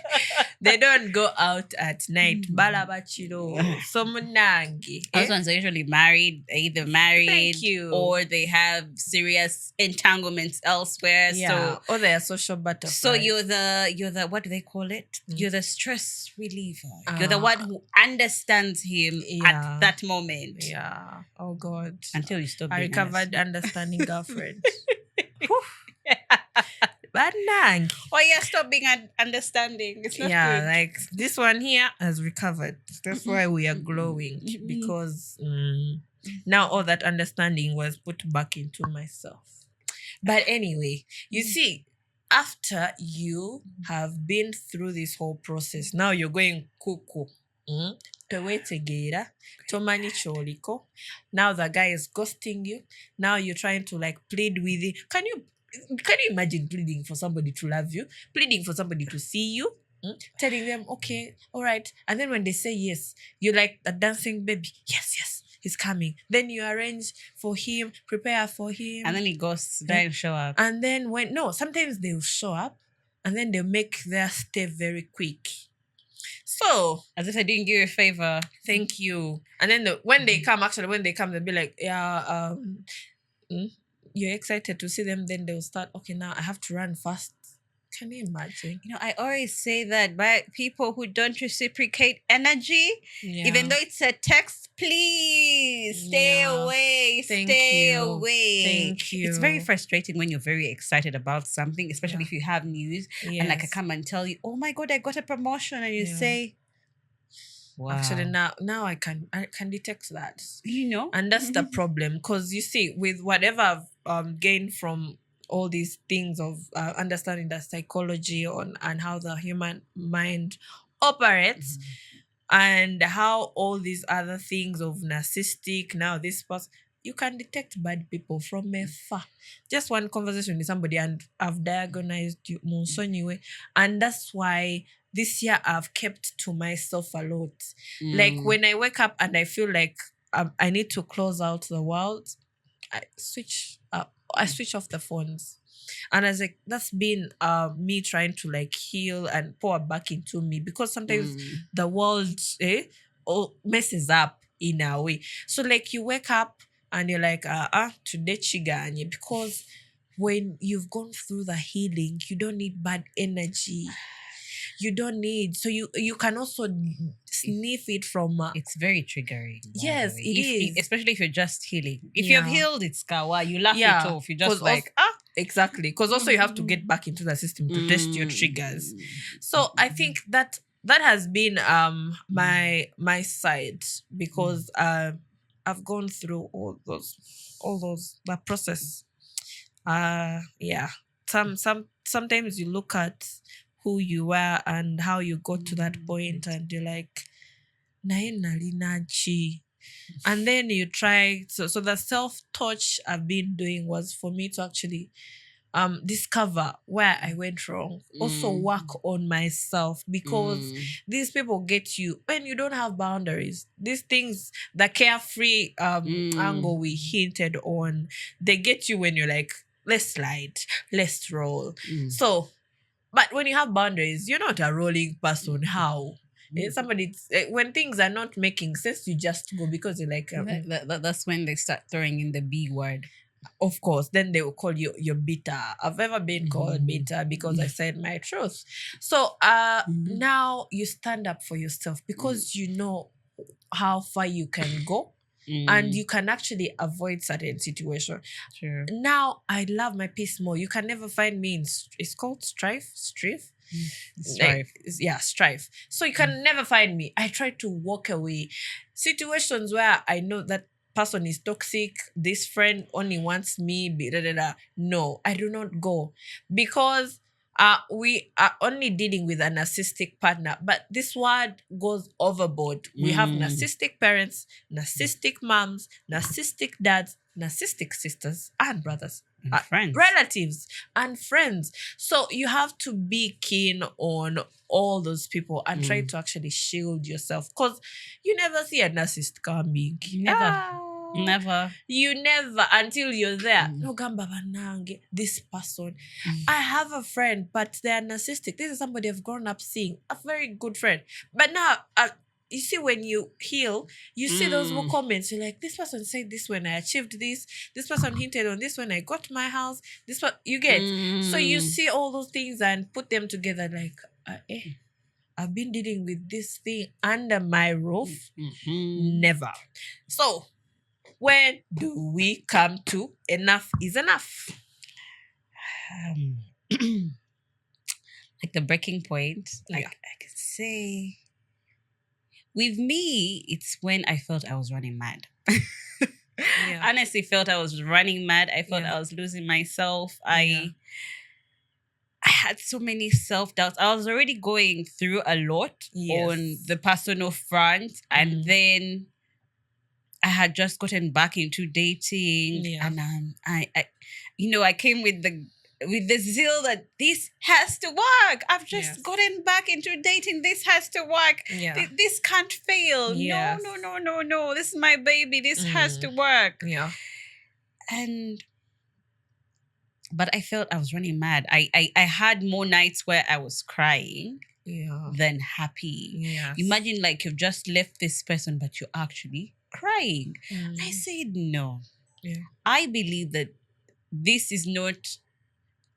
They don't go out at night. Balabachiro. Somunangi. Those ones are usually married. They're either married or they have serious entanglements elsewhere. Yeah. So, or they are social butterflies. So you're the what do they call it? You're the stress reliever. You're the one who understands him at that moment. Yeah. Oh God. Until you stop. I recovered understanding girlfriend. Banang. Oh yeah, stop being understanding. It's not good. Like this one here has recovered. That's why we are glowing, because now all that understanding was put back into myself. But anyway, you see, after you have been through this whole process, now you're going kuku. Now the guy is ghosting you. Now you're trying to plead with it. Can you imagine pleading for somebody to love you? Pleading for somebody to see you? Telling them, okay, all right. And then when they say yes, you're like a dancing baby. Yes, he's coming. Then you arrange for him, prepare for him. And then he goes, don't show up. And then sometimes they'll show up and then they'll make their stay very quick. So, as if I didn't give you a favor. Thank you. And then when they come, they'll be like, yeah, you're excited to see them. Then they'll start, okay, now I have to run fast. Can you imagine? I always say that, but people who don't reciprocate energy, even though it's a text, please stay away. Stay away. Thank you. It's very frustrating when you're very excited about something, especially if you have news. Yes. And I come and tell you, oh my God, I got a promotion. And you say, wow. Actually, now I can detect that. And that's the problem. Because you see, with whatever I've gained from all these things of understanding the psychology on and how the human mind operates, and how all these other things of narcissistic, now this person, you can detect bad people from afar. Just one conversation with somebody and I've diagnosed you Monsoniwe. And that's why this year I've kept to myself a lot. Like when I wake up and I feel like I need to close out the world, I switch off the phones. And I was like, that's been me trying to like heal and pour back into me, because sometimes the world messes up in a way. So like you wake up and you're like, today chiganye, because when you've gone through the healing, you don't need bad energy. You don't need, so you can also sniff it from it's very triggering. Yes, it is. Especially if you're just healing. If you've healed, it's kawa, you laugh it off. You just like exactly, because also you have to get back into the system to test your triggers. So I think that has been my side, because I've gone through all those that process. Sometimes you look at who you were and how you got to that point, and you're like, nachi. And then you try, so the self-touch I've been doing was for me to actually discover where I went wrong. Also work on myself, because these people get you when you don't have boundaries. These things, the carefree angle we hinted on, they get you when you're like, let's slide, let's roll. So, but when you have boundaries, you're not a rolling person. How? Somebody, when things are not making sense, you just go, because you're like, that's when they start throwing in the B word. Of course, then they will call you you're bitter. I've ever been called bitter because I said my truth. So now you stand up for yourself, because you know how far you can go. And you can actually avoid certain situations. Sure. Now I love my peace more. You can never find me in it's called strife. Strife. Strife. So you can never find me. I try to walk away. Situations where I know that person is toxic, this friend only wants me, no, I do not go, because we are only dealing with a narcissistic partner, but this word goes overboard. We have narcissistic parents, narcissistic moms, narcissistic dads, narcissistic sisters and brothers, and friends, relatives and friends. So you have to be keen on all those people and try to actually shield yourself, because you never see a narcissist coming. Never. You never, until you're there. No, gamba banange, this person. I have a friend, but they're narcissistic. This is somebody I've grown up seeing, a very good friend. But now, you see, when you heal, you see those comments. You're like, this person said this when I achieved this. This person hinted on this when I got my house. This one, you get. So you see all those things and put them together, like, I've been dealing with this thing under my roof. Never. So, when do we come to enough is enough? Like the breaking point, I can say, with me, it's when I felt I was running mad. Honestly, felt I was running mad. I felt I was losing myself. I had so many self-doubts. I was already going through a lot on the personal front, and then I had just gotten back into dating, and I came with the zeal that this has to work. I've just gotten back into dating. This has to work. This can't fail. No. This is my baby. This has to work. But I felt I was running mad. I had more nights where I was crying than happy. Imagine like you've just left this person, but you're actually crying. I said no. I believe that this is not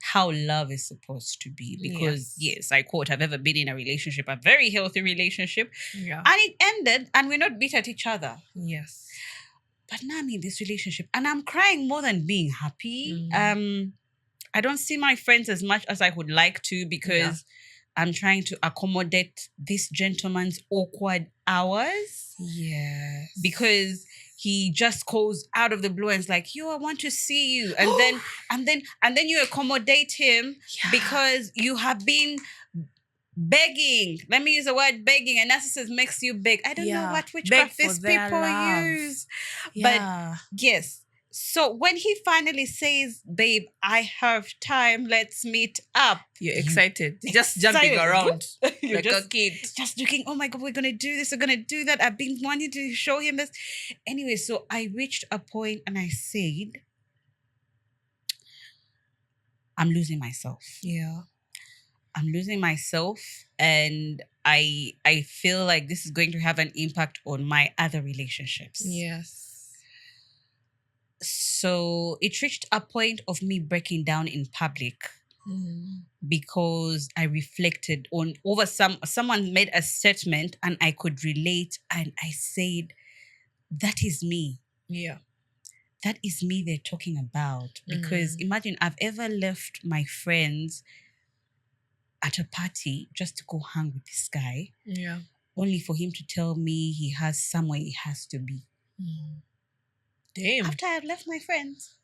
how love is supposed to be, because I quote, I've ever been in a relationship, a very healthy relationship, and it ended and we're not bitter at each other. But now I'm in this relationship and I'm crying more than being happy. I don't see my friends as much as I would like to, because I'm trying to accommodate this gentleman's awkward hours. Because he just calls out of the blue and is like, "Yo, I want to see you," and then you accommodate him because you have been begging. Let me use the word begging. A narcissist makes you beg. I don't know what witchcraft these people use. But yes. So when he finally says, "Babe, I have time, let's meet up." You're excited. Just jumping around like just, a kid. Just looking, "Oh my God, we're going to do this. We're going to do that. I've been wanting to show him this." Anyway, so I reached a point and I said, I'm losing myself. Yeah. I'm losing myself, and I feel like this is going to have an impact on my other relationships. Yes. So it reached a point of me breaking down in public because I reflected on over someone made a statement and I could relate, and I said, that is me. Yeah. That is me they're talking about. Because imagine, I've ever left my friends at a party just to go hang with this guy. Yeah. Only for him to tell me he has somewhere he has to be. Damn. After I've left my friends.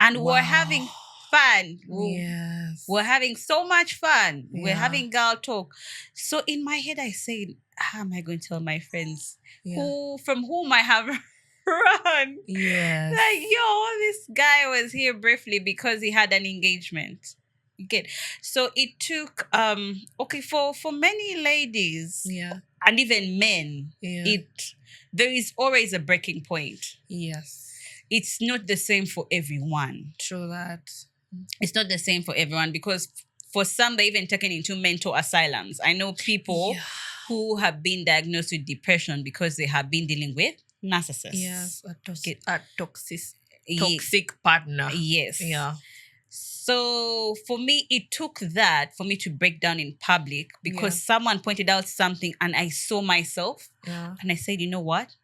And we're having fun. Yes. We're having so much fun. Yeah. We're having girl talk. So in my head, I said, how am I going to tell my friends from whom I have run? Yes. Like, yo, this guy was here briefly because he had an engagement. Get so it took for many ladies and even men there is always a breaking point. Yes, it's not the same for everyone. True that. It's not the same for everyone because for some they're even taken into mental asylums. I know people who have been diagnosed with depression because they have been dealing with narcissists. Yes, a toxic partner. Yes. Yeah. So for me, it took that for me to break down in public because someone pointed out something and I saw myself and I said, you know what?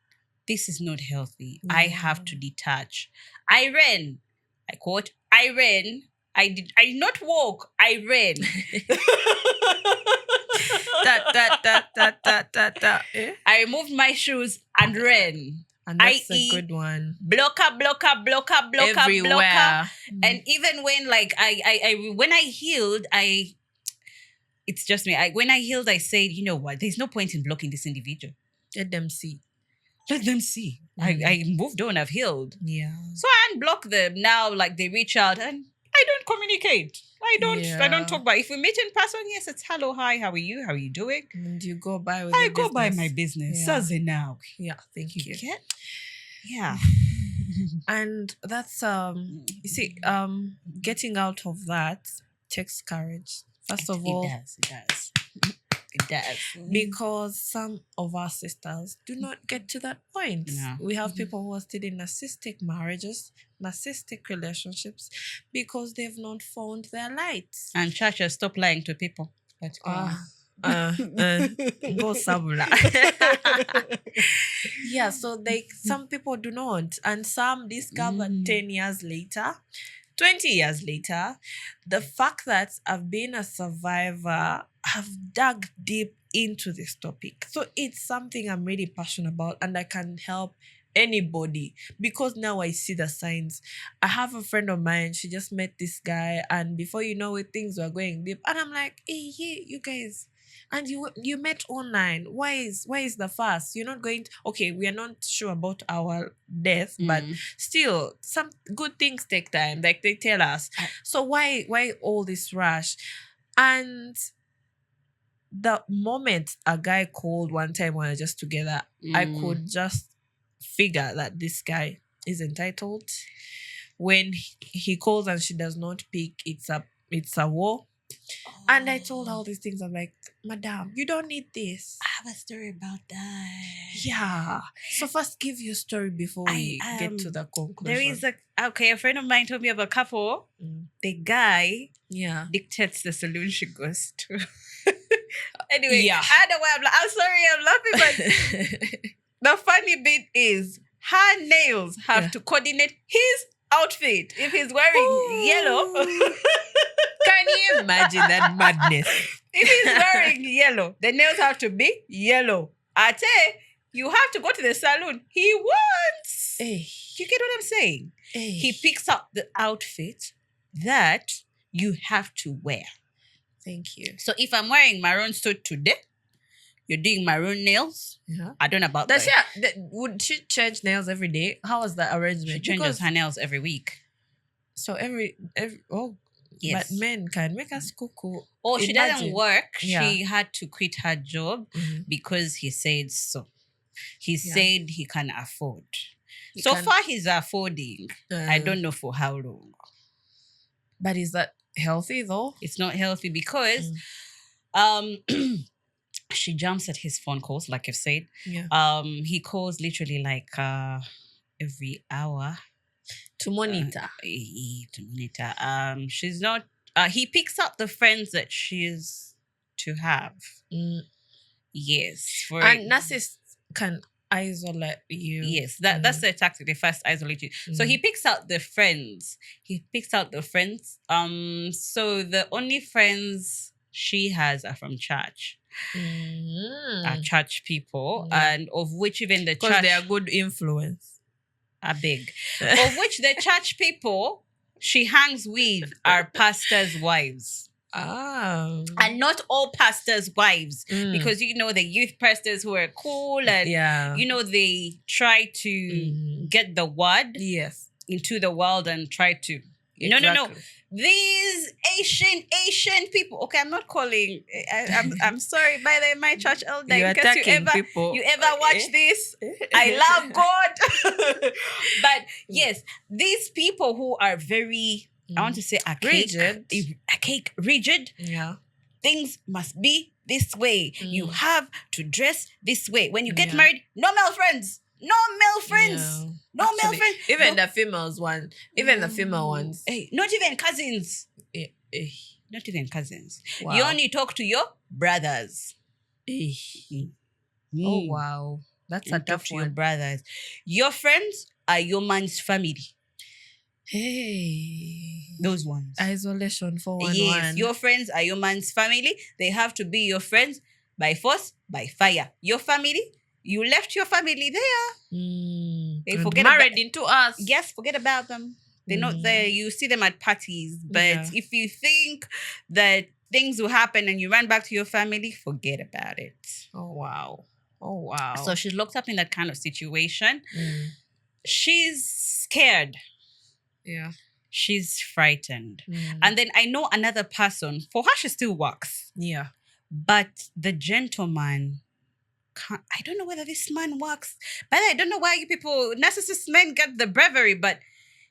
This is not healthy. I have to detach. I ran. I quote, I ran. I did not walk. I ran. I removed my shoes and ran. And that's a good one. Blocker. Everywhere. And even when when I healed, it's just me. When I healed, I said, you know what? There's no point in blocking this individual. Let them see. I moved on. I've healed. Yeah. So I unblock them now. Like they reach out and I don't communicate. I don't talk about. If we meet in person, yes, it's hello, hi, how are you? How are you doing? And you go by with I go by my business. Now. Yeah, thank you. Yeah. And that's you see, getting out of that takes courage. First of all, it does. Because some of our sisters do not get to that point. No. We have people who are still in narcissistic marriages, narcissistic relationships, because they've not found their light. And churches stop lying to people. Let's go. Go sabula. Yeah, so some people do not, and some discover 10 years later, 20 years later, the fact that I've been a survivor, I've dug deep into this topic. So it's something I'm really passionate about, and I can help anybody because now I see the signs. I have a friend of mine, she just met this guy, and before you know it, things were going deep. And I'm like, hey, you guys, and you met online. Why is the fuss? You're not going to, okay, we are not sure about our death, but still some good things take time, like they tell us. So why all this rush? And the moment a guy called one time when we were just together, I could just figure that this guy is entitled. When he calls and she does not pick, it's a war. And I told her all these things. I'm like, Madam, you don't need this. I have a story about that. Yeah. So first give your story before we get to the conclusion. There is a friend of mine told me of a couple. The guy dictates the saloon she goes to. Anyway, either way, I'm sorry, I'm laughing, but the funny bit is her nails have to coordinate his outfit. If he's wearing yellow. Can you imagine that madness? If he's wearing yellow, the nails have to be yellow. I tell you have to go to the salon. He wants Hey. Do you get what I'm saying? Hey. He picks up the outfit that you have to wear. Thank you. So if I'm wearing maroon suit today, you're doing maroon nails. Yeah. I don't know about Does that. would she change nails every day? How was the arrangement? She changes her nails every week. So every Yes. but men can make us cuckoo. Or she doesn't work. Yeah. She had to quit her job because he said so. He said he can afford. So far he's affording. I don't know for how long. But is that healthy though? It's not healthy because she jumps at his phone calls, like you've said. Yeah. He calls literally like every hour. To monitor. She's not he picks up the friends that she's to have. Yes. And narcissists can isolate you. Yes, that's their tactic. They first isolate you. So he picks out the friends. So the only friends she has are from church. Are church people, and of which even the church, because they are good influence. I beg. Of which the church people she hangs with are pastors' wives. And not all pastors' wives, because the youth pastors who are cool and they try to get the word into the world and try to no. These Asian people. Okay, I'm not calling. I'm sorry. By the way, my church elder. You're attacking people. You ever watch this? I love God. But yes, these people who are very, I want to say rigid. Yeah. Things must be this way. You have to dress this way. When you get married, no male friends. No male friends. Yeah. No male friends. Even the females one. Even the female ones. Not even cousins. Not even cousins. Wow. You only talk to your brothers. Oh wow. That's a tough one. Your brothers. Your friends are your man's family. Hey. Those ones. Isolation 411. Yes. Your friends are your man's family. They have to be your friends by force, by fire. Your family, you left your family there. They forget married into us. Yes, forget about them. They're not there. You see them at parties. But if you think that things will happen and you run back to your family, forget about it. Oh wow. So she's locked up in that kind of situation. She's scared. Yeah. She's frightened. And then I know another person. For her, she still works. Yeah. But the gentleman can't. I don't know whether this man works. But I don't know why you people, narcissist men get the bravery, but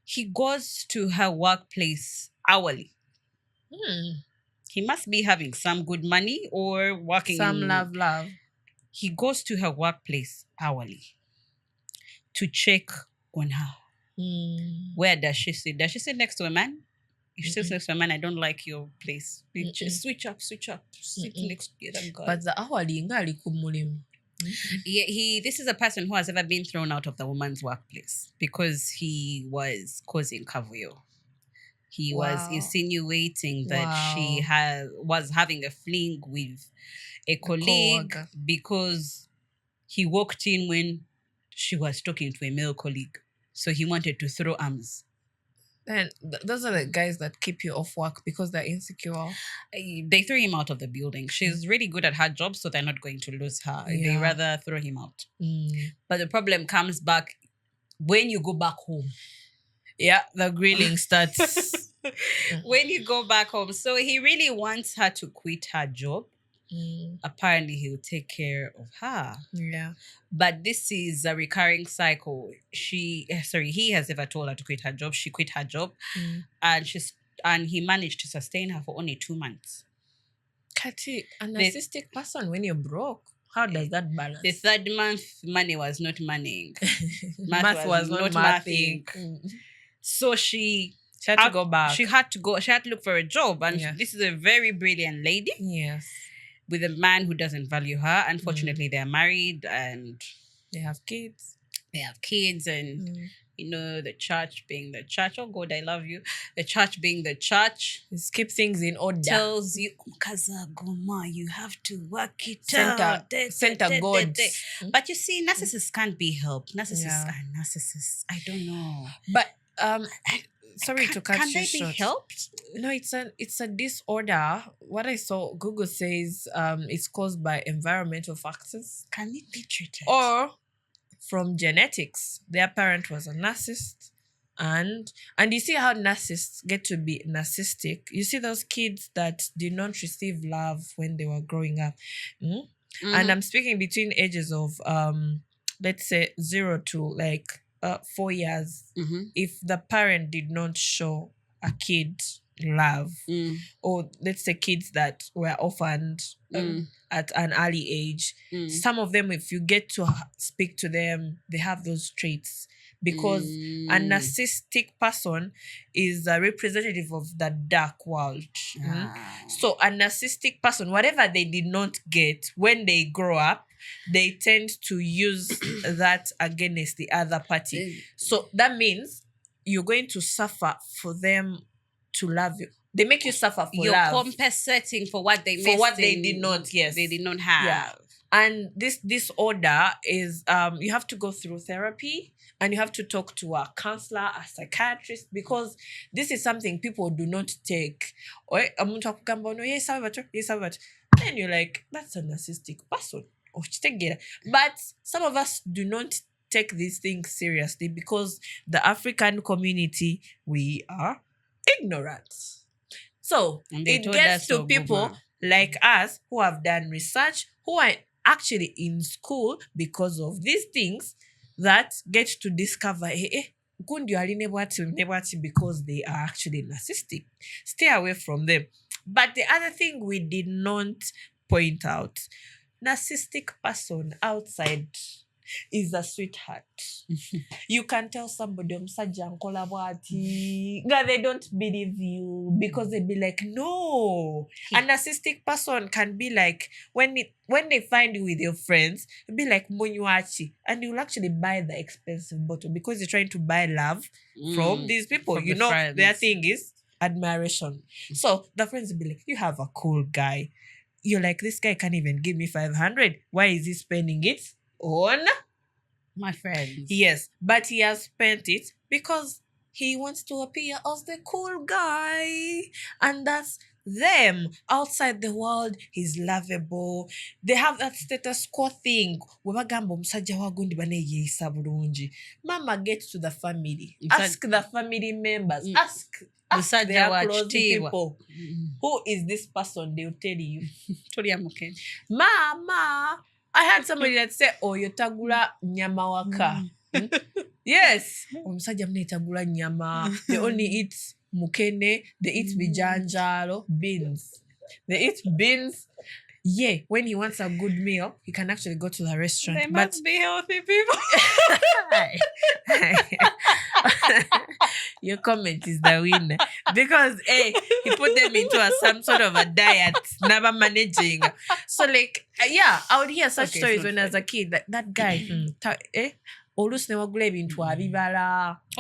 he goes to her workplace hourly. He must be having some good money or working. Some love. He goes to her workplace hourly to check on her. Where does she sit? Does she sit next to a man? If she sits next to a man, I don't like your place. Just switch up. Sit next to the other guy. But the hourly ngali kumulimu. Yeah, this is a person who has ever been thrown out of the woman's workplace because he was causing kavuyo. He was insinuating that she was having a fling with a colleague because he walked in when she was talking to a male colleague. So he wanted to throw arms. And those are the guys that keep you off work because they're insecure. They threw him out of the building. She's really good at her job, so they're not going to lose her. Yeah. They rather throw him out. But the problem comes back when you go back home. Yeah, the grilling starts. When you go back home. So he really wants her to quit her job. Apparently he'll take care of her. Yeah. But this is a recurring cycle. He has ever told her to quit her job. She quit her job. And he managed to sustain her for only 2 months. Kati, a narcissistic person when you're broke, how does that balance? The 3rd month, money was not money. Math was not mathing. So she had to go back. She had to look for a job. And this is a very brilliant lady. Yes. With a man who doesn't value her. Unfortunately, they're married and they have kids. And the church being the church. Oh God, I love you. The church being the church. Just keep things in order. Tells you, Goma, you have to work it out. Center God. But you see, narcissists can't be helped. Narcissists are narcissists. I don't know. But sorry to cut you short. Can they be helped? No, it's a disorder. What I saw, Google says it's caused by environmental factors. Can it be treated? Or from genetics. Their parent was a narcissist. And you see how narcissists get to be narcissistic. You see those kids that did not receive love when they were growing up. And I'm speaking between ages of let's say 0 to 4 years. If the parent did not show a kid love, or let's say kids that were orphaned at an early age, some of them, if you get to speak to them, they have those traits. Because a narcissistic person is a representative of the dark world. So a narcissistic person, whatever they did not get when they grow up, they tend to use that against the other party. So that means you're going to suffer for them to love you. They make you suffer for you're love. You're compensating for what they missed. For what they did not, yes. They did not have. Yeah. And this disorder is, you have to go through therapy and you have to talk to a counselor, a psychiatrist, because this is something people do not take. Then you're like, that's a narcissistic person. But some of us do not take these things seriously because the African community, we are ignorant. So it gets to people like us who have done research, who are actually in school because of these things, that get to discover because they are actually narcissistic. Stay away from them. But the other thing we did not point out, narcissistic person outside is a sweetheart. You can tell somebody, God, they don't believe you because they be like, no. A narcissistic person can be like, when they find you with your friends, be like, Monyuachi, and you'll actually buy the expensive bottle because you're trying to buy love from these people. From their thing is admiration. So the friends will be like, you have a cool guy. You're like, this guy can't even give me 500. Why is he spending it on my friends? Yes, but he has spent it because he wants to appear as the cool guy. And that's them. Outside the world, he's lovable. They have that status quo thing. Mama gets to the family. Ask the family members. Ask their close people. Who is this person? They'll tell you. Mama, I had somebody that said, oh, yotagula nyama waka. Yes. Tagula nyama. They only eat mukene. They eat bijanjalo, beans. They eat beans. Yeah, when he wants a good meal, he can actually go to the restaurant. They must be healthy people. Your comment is the winner. Because he put them into some sort of a diet, never managing. So I would hear such stories when I was a kid. That guy, oh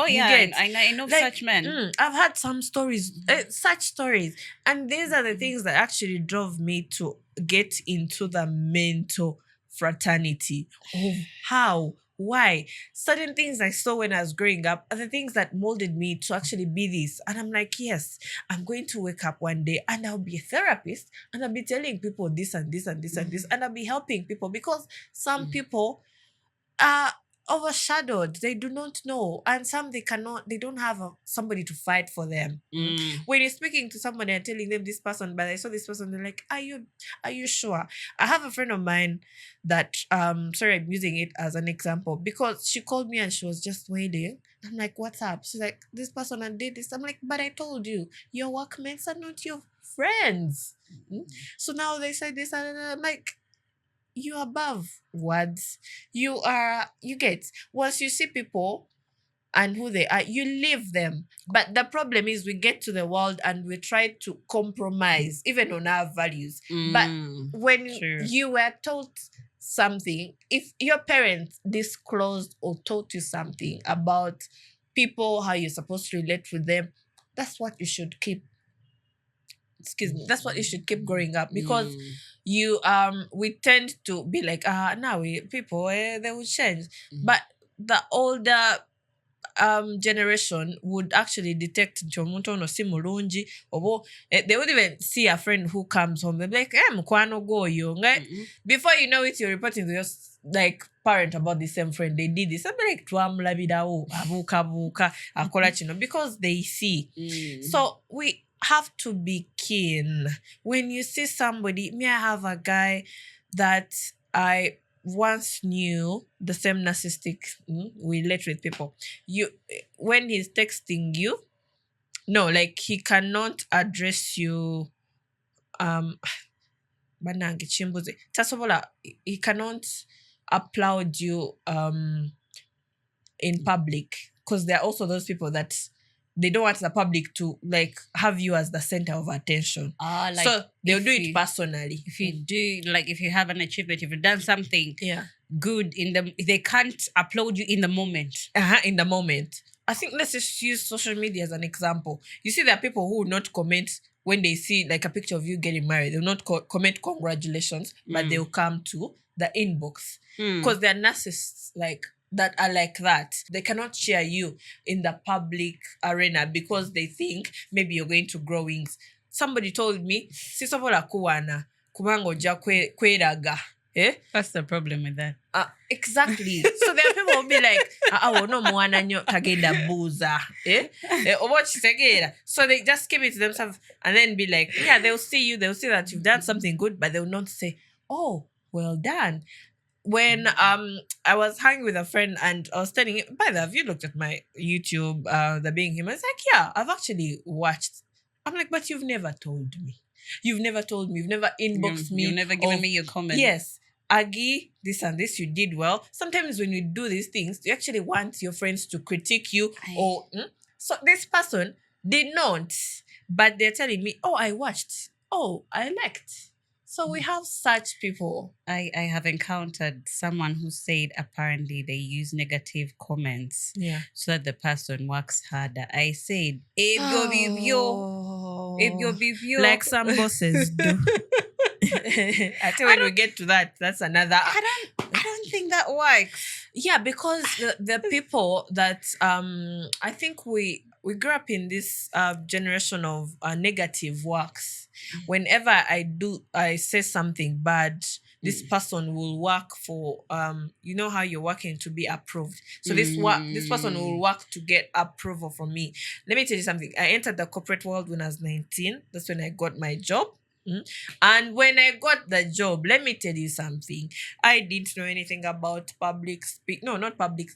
yeah, I know such men. I've had some stories, such stories. And these are the things that actually drove me to get into the mental fraternity of how, why. Certain things I saw when I was growing up are the things that molded me to actually be this. And I'm like, yes, I'm going to wake up one day and I'll be a therapist and I'll be telling people this and this and this and this, and I'll be helping people because some people are overshadowed. They do not know, and some they don't have somebody to fight for them. When you're speaking to somebody and telling them this person, but I saw this person, they're like, are you sure? I have a friend of mine that sorry, I'm using it as an example because she called me and she was just wailing. I'm like, what's up? She's like, this person and did this. I'm like, but I told you, your workmates are not your friends. So now they said this, and I'm like, you're above words. You get, once you see people and who they are, you leave them. But the problem is we get to the world and we try to compromise even on our values. But when you were taught something, if your parents disclosed or taught you something about people, how you're supposed to relate with them, that's what you should keep. Excuse me, that's what you should keep growing up, because you we tend to be like, now we people they will change. But the older generation would actually detect nti no si mulungi, or they would even see a friend who comes home, they'll be like, mukwano goyo. Before you know it, you're reporting to your like parent about the same friend, they did this. I'm like, twamulabirawo abuka akola kino, because they see. So we have to be keen when you see somebody. Me, I have a guy that I once knew, the same narcissistic, we relate with people. When he's texting you, no, like he cannot address you banange chimbuze tasobola, he cannot applaud you in public, because there are also those people that they don't want the public to like have you as the center of attention. Like, so they'll do it personally. If you do, like, if you have an achievement, if you've done something good they can't applaud you in the moment. In the moment. I think let's just use social media as an example. You see, there are people who will not comment when they see like a picture of you getting married. They'll not comment congratulations, but they'll come to the inbox, because they're narcissists like that are like that. They cannot share you in the public arena because they think maybe you're going to grow wings. Somebody told me, sisobola kuwana kubanga ojja kweraga. What's the problem with that? Exactly. So there are people who will be like, no mwana nyo tagenda buza. So they just keep it to themselves and then be like, they'll see you, they'll see that you've done something good, but they will not say, oh, well done. When I was hanging with a friend and I was telling him, by the way, have you looked at my YouTube, The Being Human? It's like, yeah, I've actually watched. I'm like, but you've never told me. You've never told me. You've never inboxed me. You've never given me your comment. Yes. Aggie, this and this, you did well. Sometimes when you do these things, you actually want your friends to critique you. So this person did not. But they're telling me, oh, I watched. Oh, I liked. So we have such people. I have encountered someone who said apparently they use negative comments so that the person works harder. I said, like some bosses do. I tell you, when we get to that, that's another. I don't think that works. Yeah, because the people that I think we grew up in this generation of negative works. Whenever I say something bad, this person will work for you know how you're working to be approved. So this person will work to get approval from me. Let me tell you something. I entered the corporate world when I was 19. That's when I got my job. And when I got the job, let me tell you something. I didn't know anything about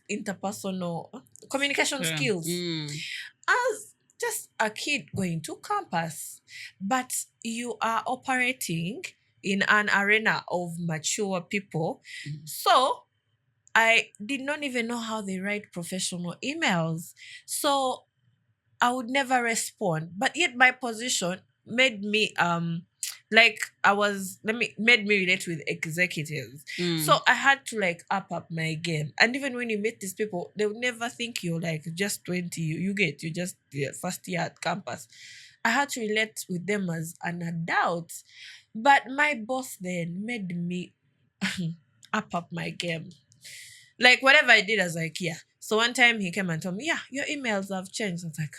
interpersonal communication skills. As just a kid going to campus, but you are operating in an arena of mature people. So I did not even know how they write professional emails. So I would never respond. But yet my position made me made me relate with executives. So I had to like up my game. And even when you meet these people, they would never think you're like just 20. You just first year at campus. I had to relate with them as an adult. But my boss then made me up my game. Like whatever I did, I was like, yeah. So one time he came and told me, yeah, your emails have changed. I was like,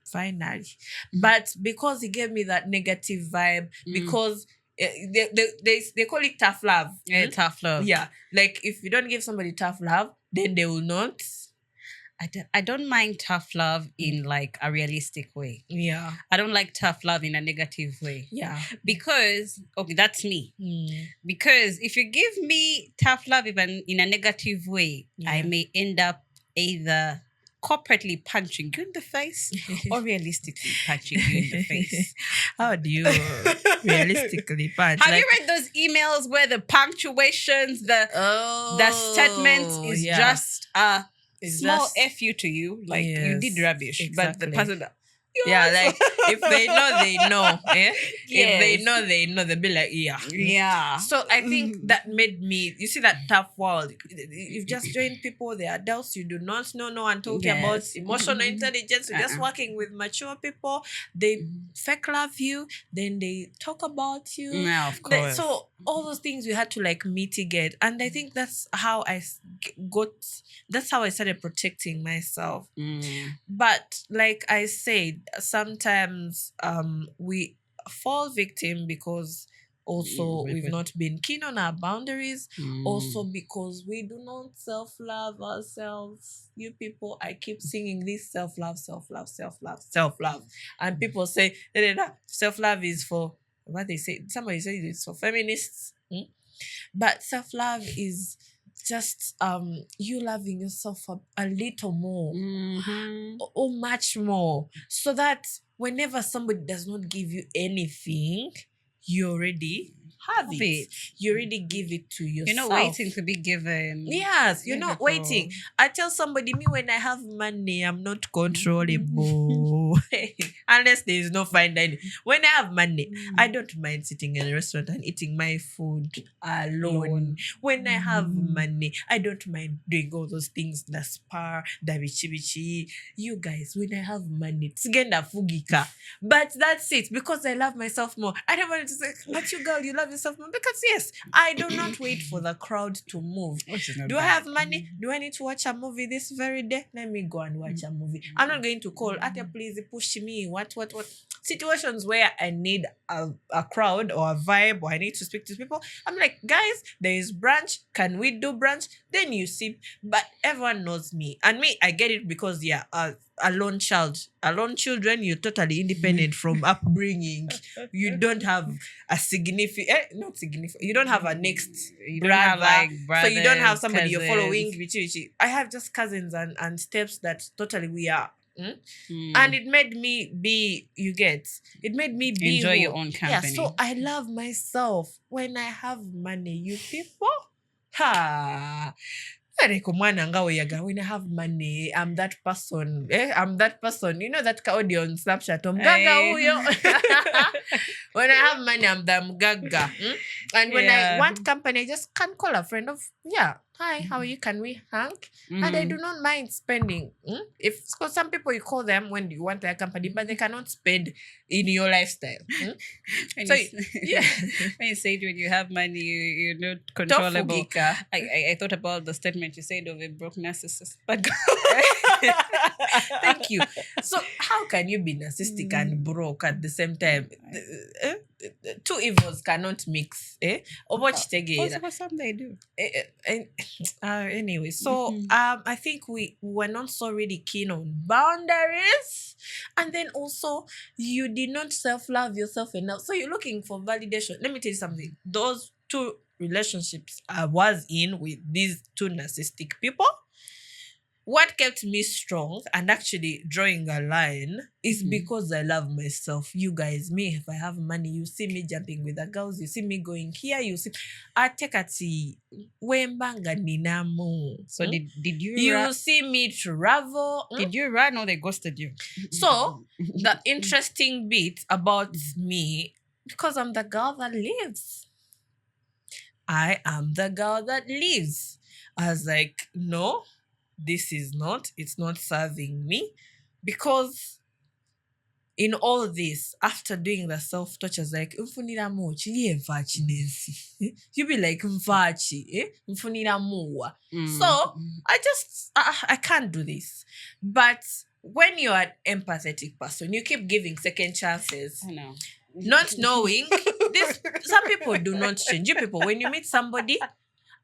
finally. But because he gave me that negative vibe, because they call it tough love. Yeah, tough love. Yeah. Like if you don't give somebody tough love, then they will not. I don't mind tough love in like a realistic way. Yeah. I don't like tough love in a negative way. Yeah. Because, okay, that's me. Because if you give me tough love even in a negative way, I may end up either corporately punching you in the face or realistically punching you in the face. How do you realistically punch? Have you read those emails where the punctuations, the statements is just a small F you to you, like you did rubbish, but the person Yeah, like if they know, they know. Eh? If they Yes. know, they know. They'll be like, yeah. Yeah. So I think that made me, you see that tough world. You've just joined people, they're adults, you do not know, no one talking about Yes. emotional intelligence. You're just working with mature people. They fake love you, then they talk about you. Yeah, of course. So all those things we had to like mitigate. And I think that's how that's how I started protecting myself. But like I said, sometimes we fall victim because also we've not been keen on our boundaries, also because we do not self-love ourselves. You people, I keep singing this self-love, self-love, self-love, self-love, and people say self-love is for what they say. Somebody says it's for feminists, but self-love is just you loving yourself a little more, or much more, so that whenever somebody does not give you anything, you already have it. You already give it to yourself. You're not waiting to be given. Yes, you're not waiting. I tell somebody, me, when I have money, I'm not controllable. Unless there is no fine dining. When I have money, I don't mind sitting in a restaurant and eating my food alone. When I have money, I don't mind doing all those things, the spa, the 𝑑𝒐𝒅𝒄𝒂💏. You guys, when I have money, it's gonna fugika. But that's it, because I love myself more. I don't want to say, but you girl, you love yourself more. Because yes, I do not wait for the crowd to move. Do I have money? Do I need to watch a movie this very day? Let me go and watch a movie. I'm not going to call, Ate, please push me. What? Situations where I need a crowd or a vibe, or I need to speak to people, I'm like, guys, there is brunch. Can we do brunch? Then you see, but everyone knows me. And me, I get it because, yeah, alone children, you're totally independent from upbringing. You don't have a not significant, you don't have a next brother, so you don't have somebody you're following. I have just cousins and steps that totally we are. And it made me be, it made me be enjoy your own company. Yeah, so I love myself when I have money. You people, when I have money, I'm that person. I'm that person. You know that audio on Snapchat. When I have money, I'm the mgaga. And when I want company, I just can call a friend of, hi, how are you? Can we hang? And I do not mind spending. Because some people, you call them when you want their company, but they cannot spend in your lifestyle. So when you said when you have money, you're not controllable. I thought about the statement you said of a broke narcissist. Thank you. So how can you be narcissistic and broke at the same time? Two evils cannot mix. For some they do. Anyway, so I think we were not so really keen on boundaries, and then also you did not self-love yourself enough, so you're looking for validation. Let me tell you something. Those two relationships I was in with these two narcissistic people, what kept me strong and actually drawing a line is because I love myself. You guys, me, if I have money, you see me jumping with the girls, you see me going here, you see, I take a tea. So did you see me travel? Did you run or they ghosted you? So the interesting bit about me, because I'm the girl that lives. I am the girl that lives. I was like, no, it's not serving me, because in all this, after doing the self-touch, I was like, you be like, so I can't do this. But when you're an empathetic person, you keep giving second chances. I know. Not knowing this, some people do not change. You people, when you meet somebody,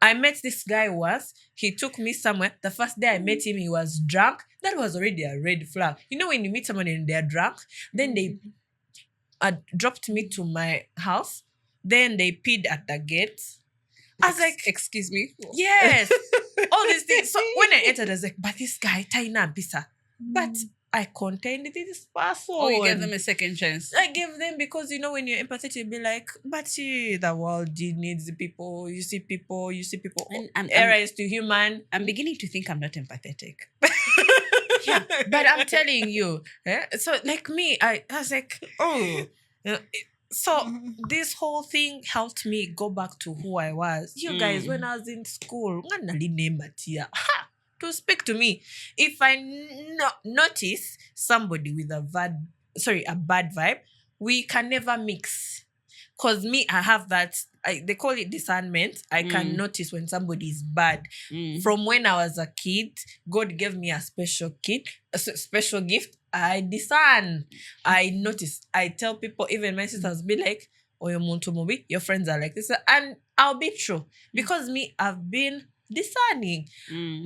I met this guy once. He took me somewhere. The first day I met him, he was drunk. That was already a red flag. You know, when you meet someone and they're drunk, then they dropped me to my house. Then they peed at the gate. I was like, excuse me? Yes. All these things. So when I entered, I was like, but this guy, Taina Bisa. But I contained this person. Oh, you gave them a second chance. I gave them, because, you know, when you're empathetic, you'll be like, but the world needs people. You see people. And error is to human. I'm beginning to think I'm not empathetic. Yeah, but I'm telling you, so like me, I was like, oh, so this whole thing helped me go back to who I was. You guys, when I was in school, to speak to me, if I notice somebody with a bad vibe, we can never mix. Cause me, I have that. They call it discernment. I can notice when somebody is bad. From when I was a kid, God gave me a special gift. I discern. I notice. I tell people, even my sisters, be like, "Oh, your friends are like this," and I'll be true because me, I've been discerning.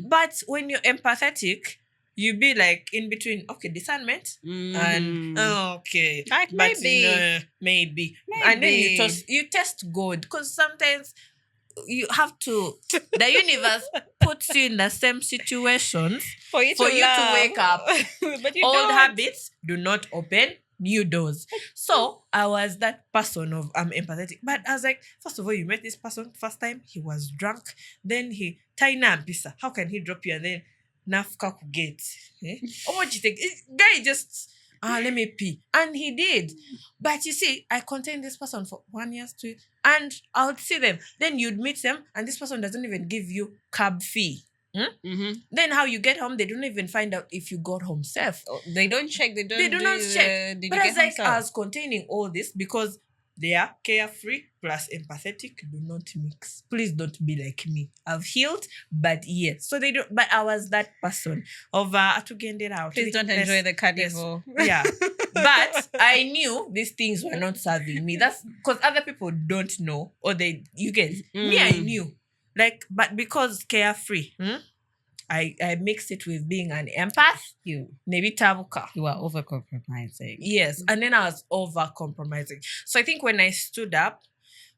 But when you're empathetic, you be like in between, okay, discernment and okay, like but maybe. And then you test God, because sometimes you have to, the universe puts you in the same situations for you to wake up. But you Old don't. habits do not open new doors. So I was that person of empathetic. But I was like, first of all, you met this person first time, he was drunk, then he taina pisa. How can he drop you and then nafka get? Oh, what you think? Guy just let me pee. And he did. But you see, I contained this person for 1 year, 2 years, and I would see them. Then you'd meet them, and this person doesn't even give you cab fee. Then how you get home, they don't even find out if you got home safe. They don't check. They do not check. But I was like, I was containing all this because they are carefree plus empathetic. Do not mix. Please don't be like me. I've healed, but yes. So they don't. But I was that person of to get it out. Please don't enjoy the carnival. Yeah. But I knew these things were not serving me. That's because other people don't know, or you get me. I knew. Like, but because carefree, I mixed it with being an empath. Maybe tabuka. You are over compromising. Yes, and then I was over compromising. So I think when I stood up,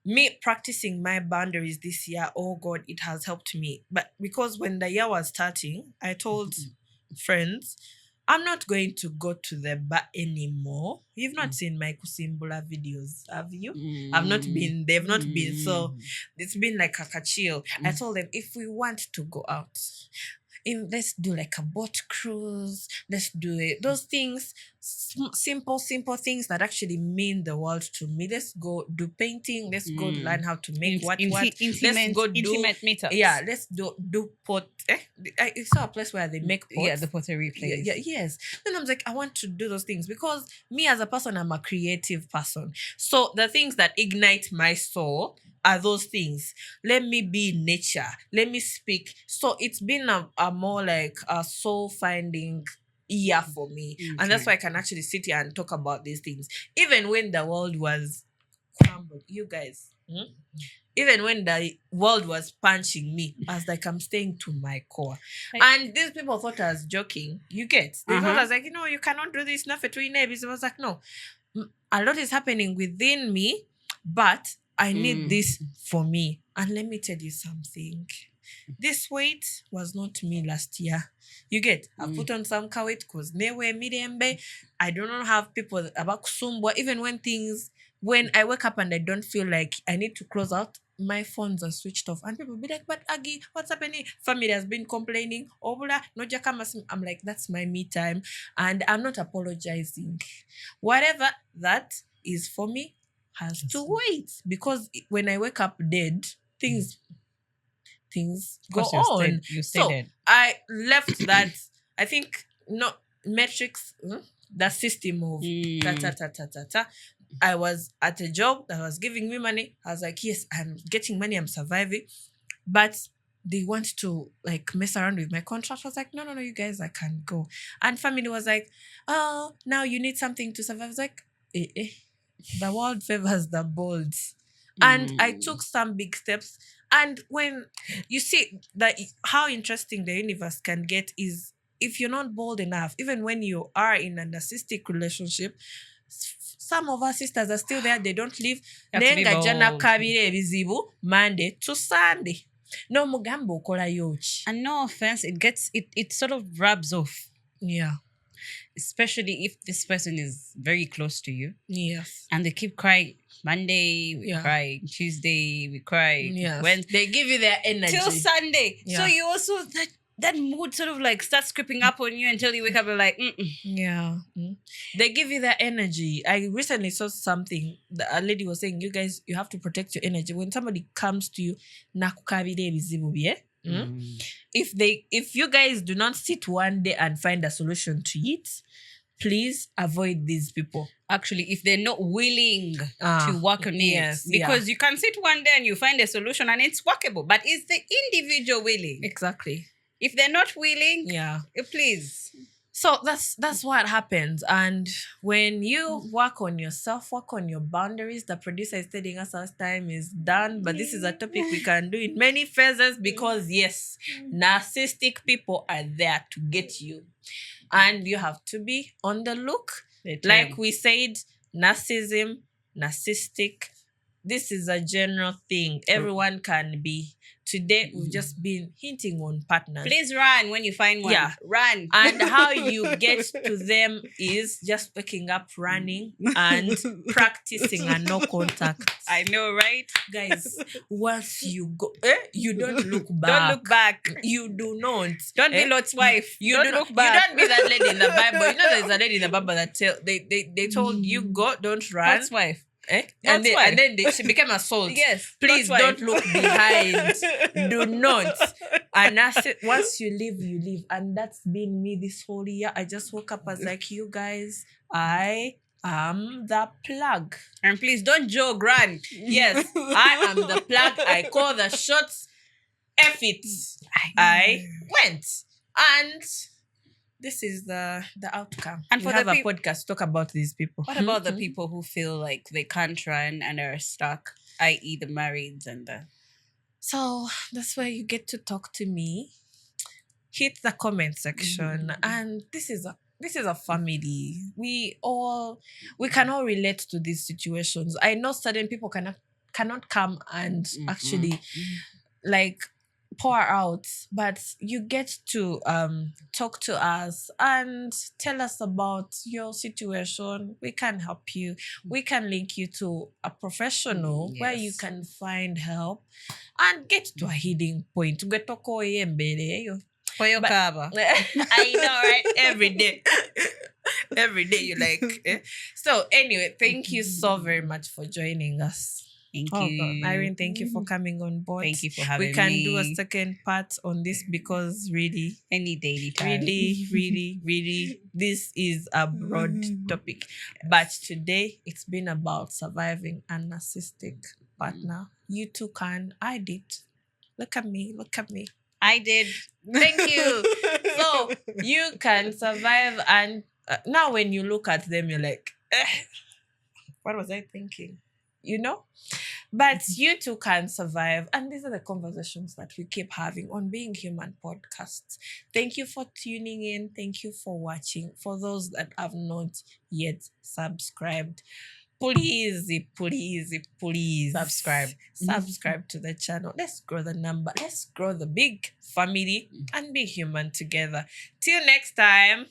me practicing my boundaries this year, oh God, it has helped me. But because when the year was starting, I told friends, I'm not going to go to the bar anymore. You've not seen my Kusimbula videos, have you? I've not been. They've not been. So it's been like a chill. I told them, if we want to go out, let's do like a boat cruise. Let's do it. Those things, simple things that actually mean the world to me. Let's go do painting. Let's go learn how to make what. Let's go do intimate meetups. Yeah, let's do pot. I saw a place where they make pots. Yeah, the pottery place. Yeah, yes. Then I was like, I want to do those things because me as a person, I'm a creative person. So the things that ignite my soul are those things. Let me be nature. Let me speak. So it's been a more like a soul finding year for me. And that's why I can actually sit here and talk about these things. Even when the world was crumbled, you guys, even when the world was punching me, I was like, I'm staying to my core. And these people thought I was joking. You get? They thought I was like, you cannot do this. Nothing to neighbors. I was like, no. A lot is happening within me, but I need this for me. And let me tell you something. This weight was not me last year. You get? I put on some weight because I don't have people about kusumbwa. Even when I wake up and I don't feel like I need to close out, my phones are switched off. And people be like, but Aggie, what's happening? Family has been complaining. I'm like, that's my me time. And I'm not apologizing. Whatever that is for me has to wait. Because when I wake up dead, things go on. You stay dead. I left that, I think, metrics, the system of I was at a job that was giving me money. I was like, yes, I'm getting money, I'm surviving. But they want to like mess around with my contract. I was like, no, you guys, I can't go. And family was like, oh, now you need something to survive. I was like, the world favors the bold. And I took some big steps. And when you see that how interesting the universe can get is if you're not bold enough, even when you are in a narcissistic relationship, some of our sisters are still there. They don't leave. Monday to Sunday. No mugambo kola yochi. And no offense, it sort of rubs off. Yeah. Especially if this person is very close to you. Yes. And they keep crying. Monday, we cry. Tuesday, we cry. Yes. When they give you their energy. Till Sunday. Yeah. So you also that mood sort of like starts creeping up on you until you wake up and like, Yeah. They give you that energy. I recently saw something. A lady was saying, you guys, you have to protect your energy. When somebody comes to you, 𝑑𝒂𝒓𝒏𝒈 𝑑𝒐𝒅𝒄𝒂𝒔𝒕. If you guys do not sit one day and find a solution to it, please avoid these people. Actually, if they're not willing to work on it, because you can sit one day and you find a solution and it's workable, but is the individual willing? Exactly. If they're not willing, please. So that's what happens. And when you work on yourself, work on your boundaries, the producer is telling us our time is done, but this is a topic we can do in many phases because yes, narcissistic people are there to get you. And you have to be on the look. Like we said, narcissism, narcissistic, this is a general thing. Everyone can be. Today, we've just been hinting on partners. Please run when you find one. Yeah. Run. And how you get to them is just waking up, running, and practicing a no contact. I know, right? Guys, once you go, you don't look back. Don't look back. You do not. Don't be Lot's wife. You don't look back. You don't be that lady in the Bible. You know there's a lady in the Bible that they told you go, don't run. Lot's wife. And then she became a salt. Yes. Please don't look behind. Do not. And once you leave, you leave. And that's been me this whole year. I just woke up as like, you guys, I am the plug. And please don't jog, run. Yes, I am the plug. I call the shots. F it. I went. And this is the outcome. And we have a podcast to talk about these people. What about the people who feel like they can't run and are stuck, i.e. the marrieds and the... So that's where you get to talk to me. Hit the comment section. And this is a family. We can all relate to these situations. I know certain people cannot come and actually like pour out, but you get to talk to us and tell us about your situation. We can help you. We can link you to a professional where you can find help and get to a healing point. I know, right? Every day. Every day you're like, So anyway, thank you so very much for joining us. Thank you. God. Irene, thank you for coming on board. Thank you for having me. We can do a second part on this because really, any daily time. Really, this is a broad topic. But today, it's been about surviving a narcissistic partner. You too can. I did. Look at me. I did. Thank you. So, you can survive. And now when you look at them, you're like, what was I thinking? You know? But you too can survive. And these are the conversations that we keep having on Being Human podcasts. Thank you for tuning in. Thank you for watching. For those that have not yet subscribed, please subscribe to the channel. Let's grow the number. Let's grow the big family and be human together. Till next time.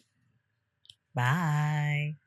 Bye.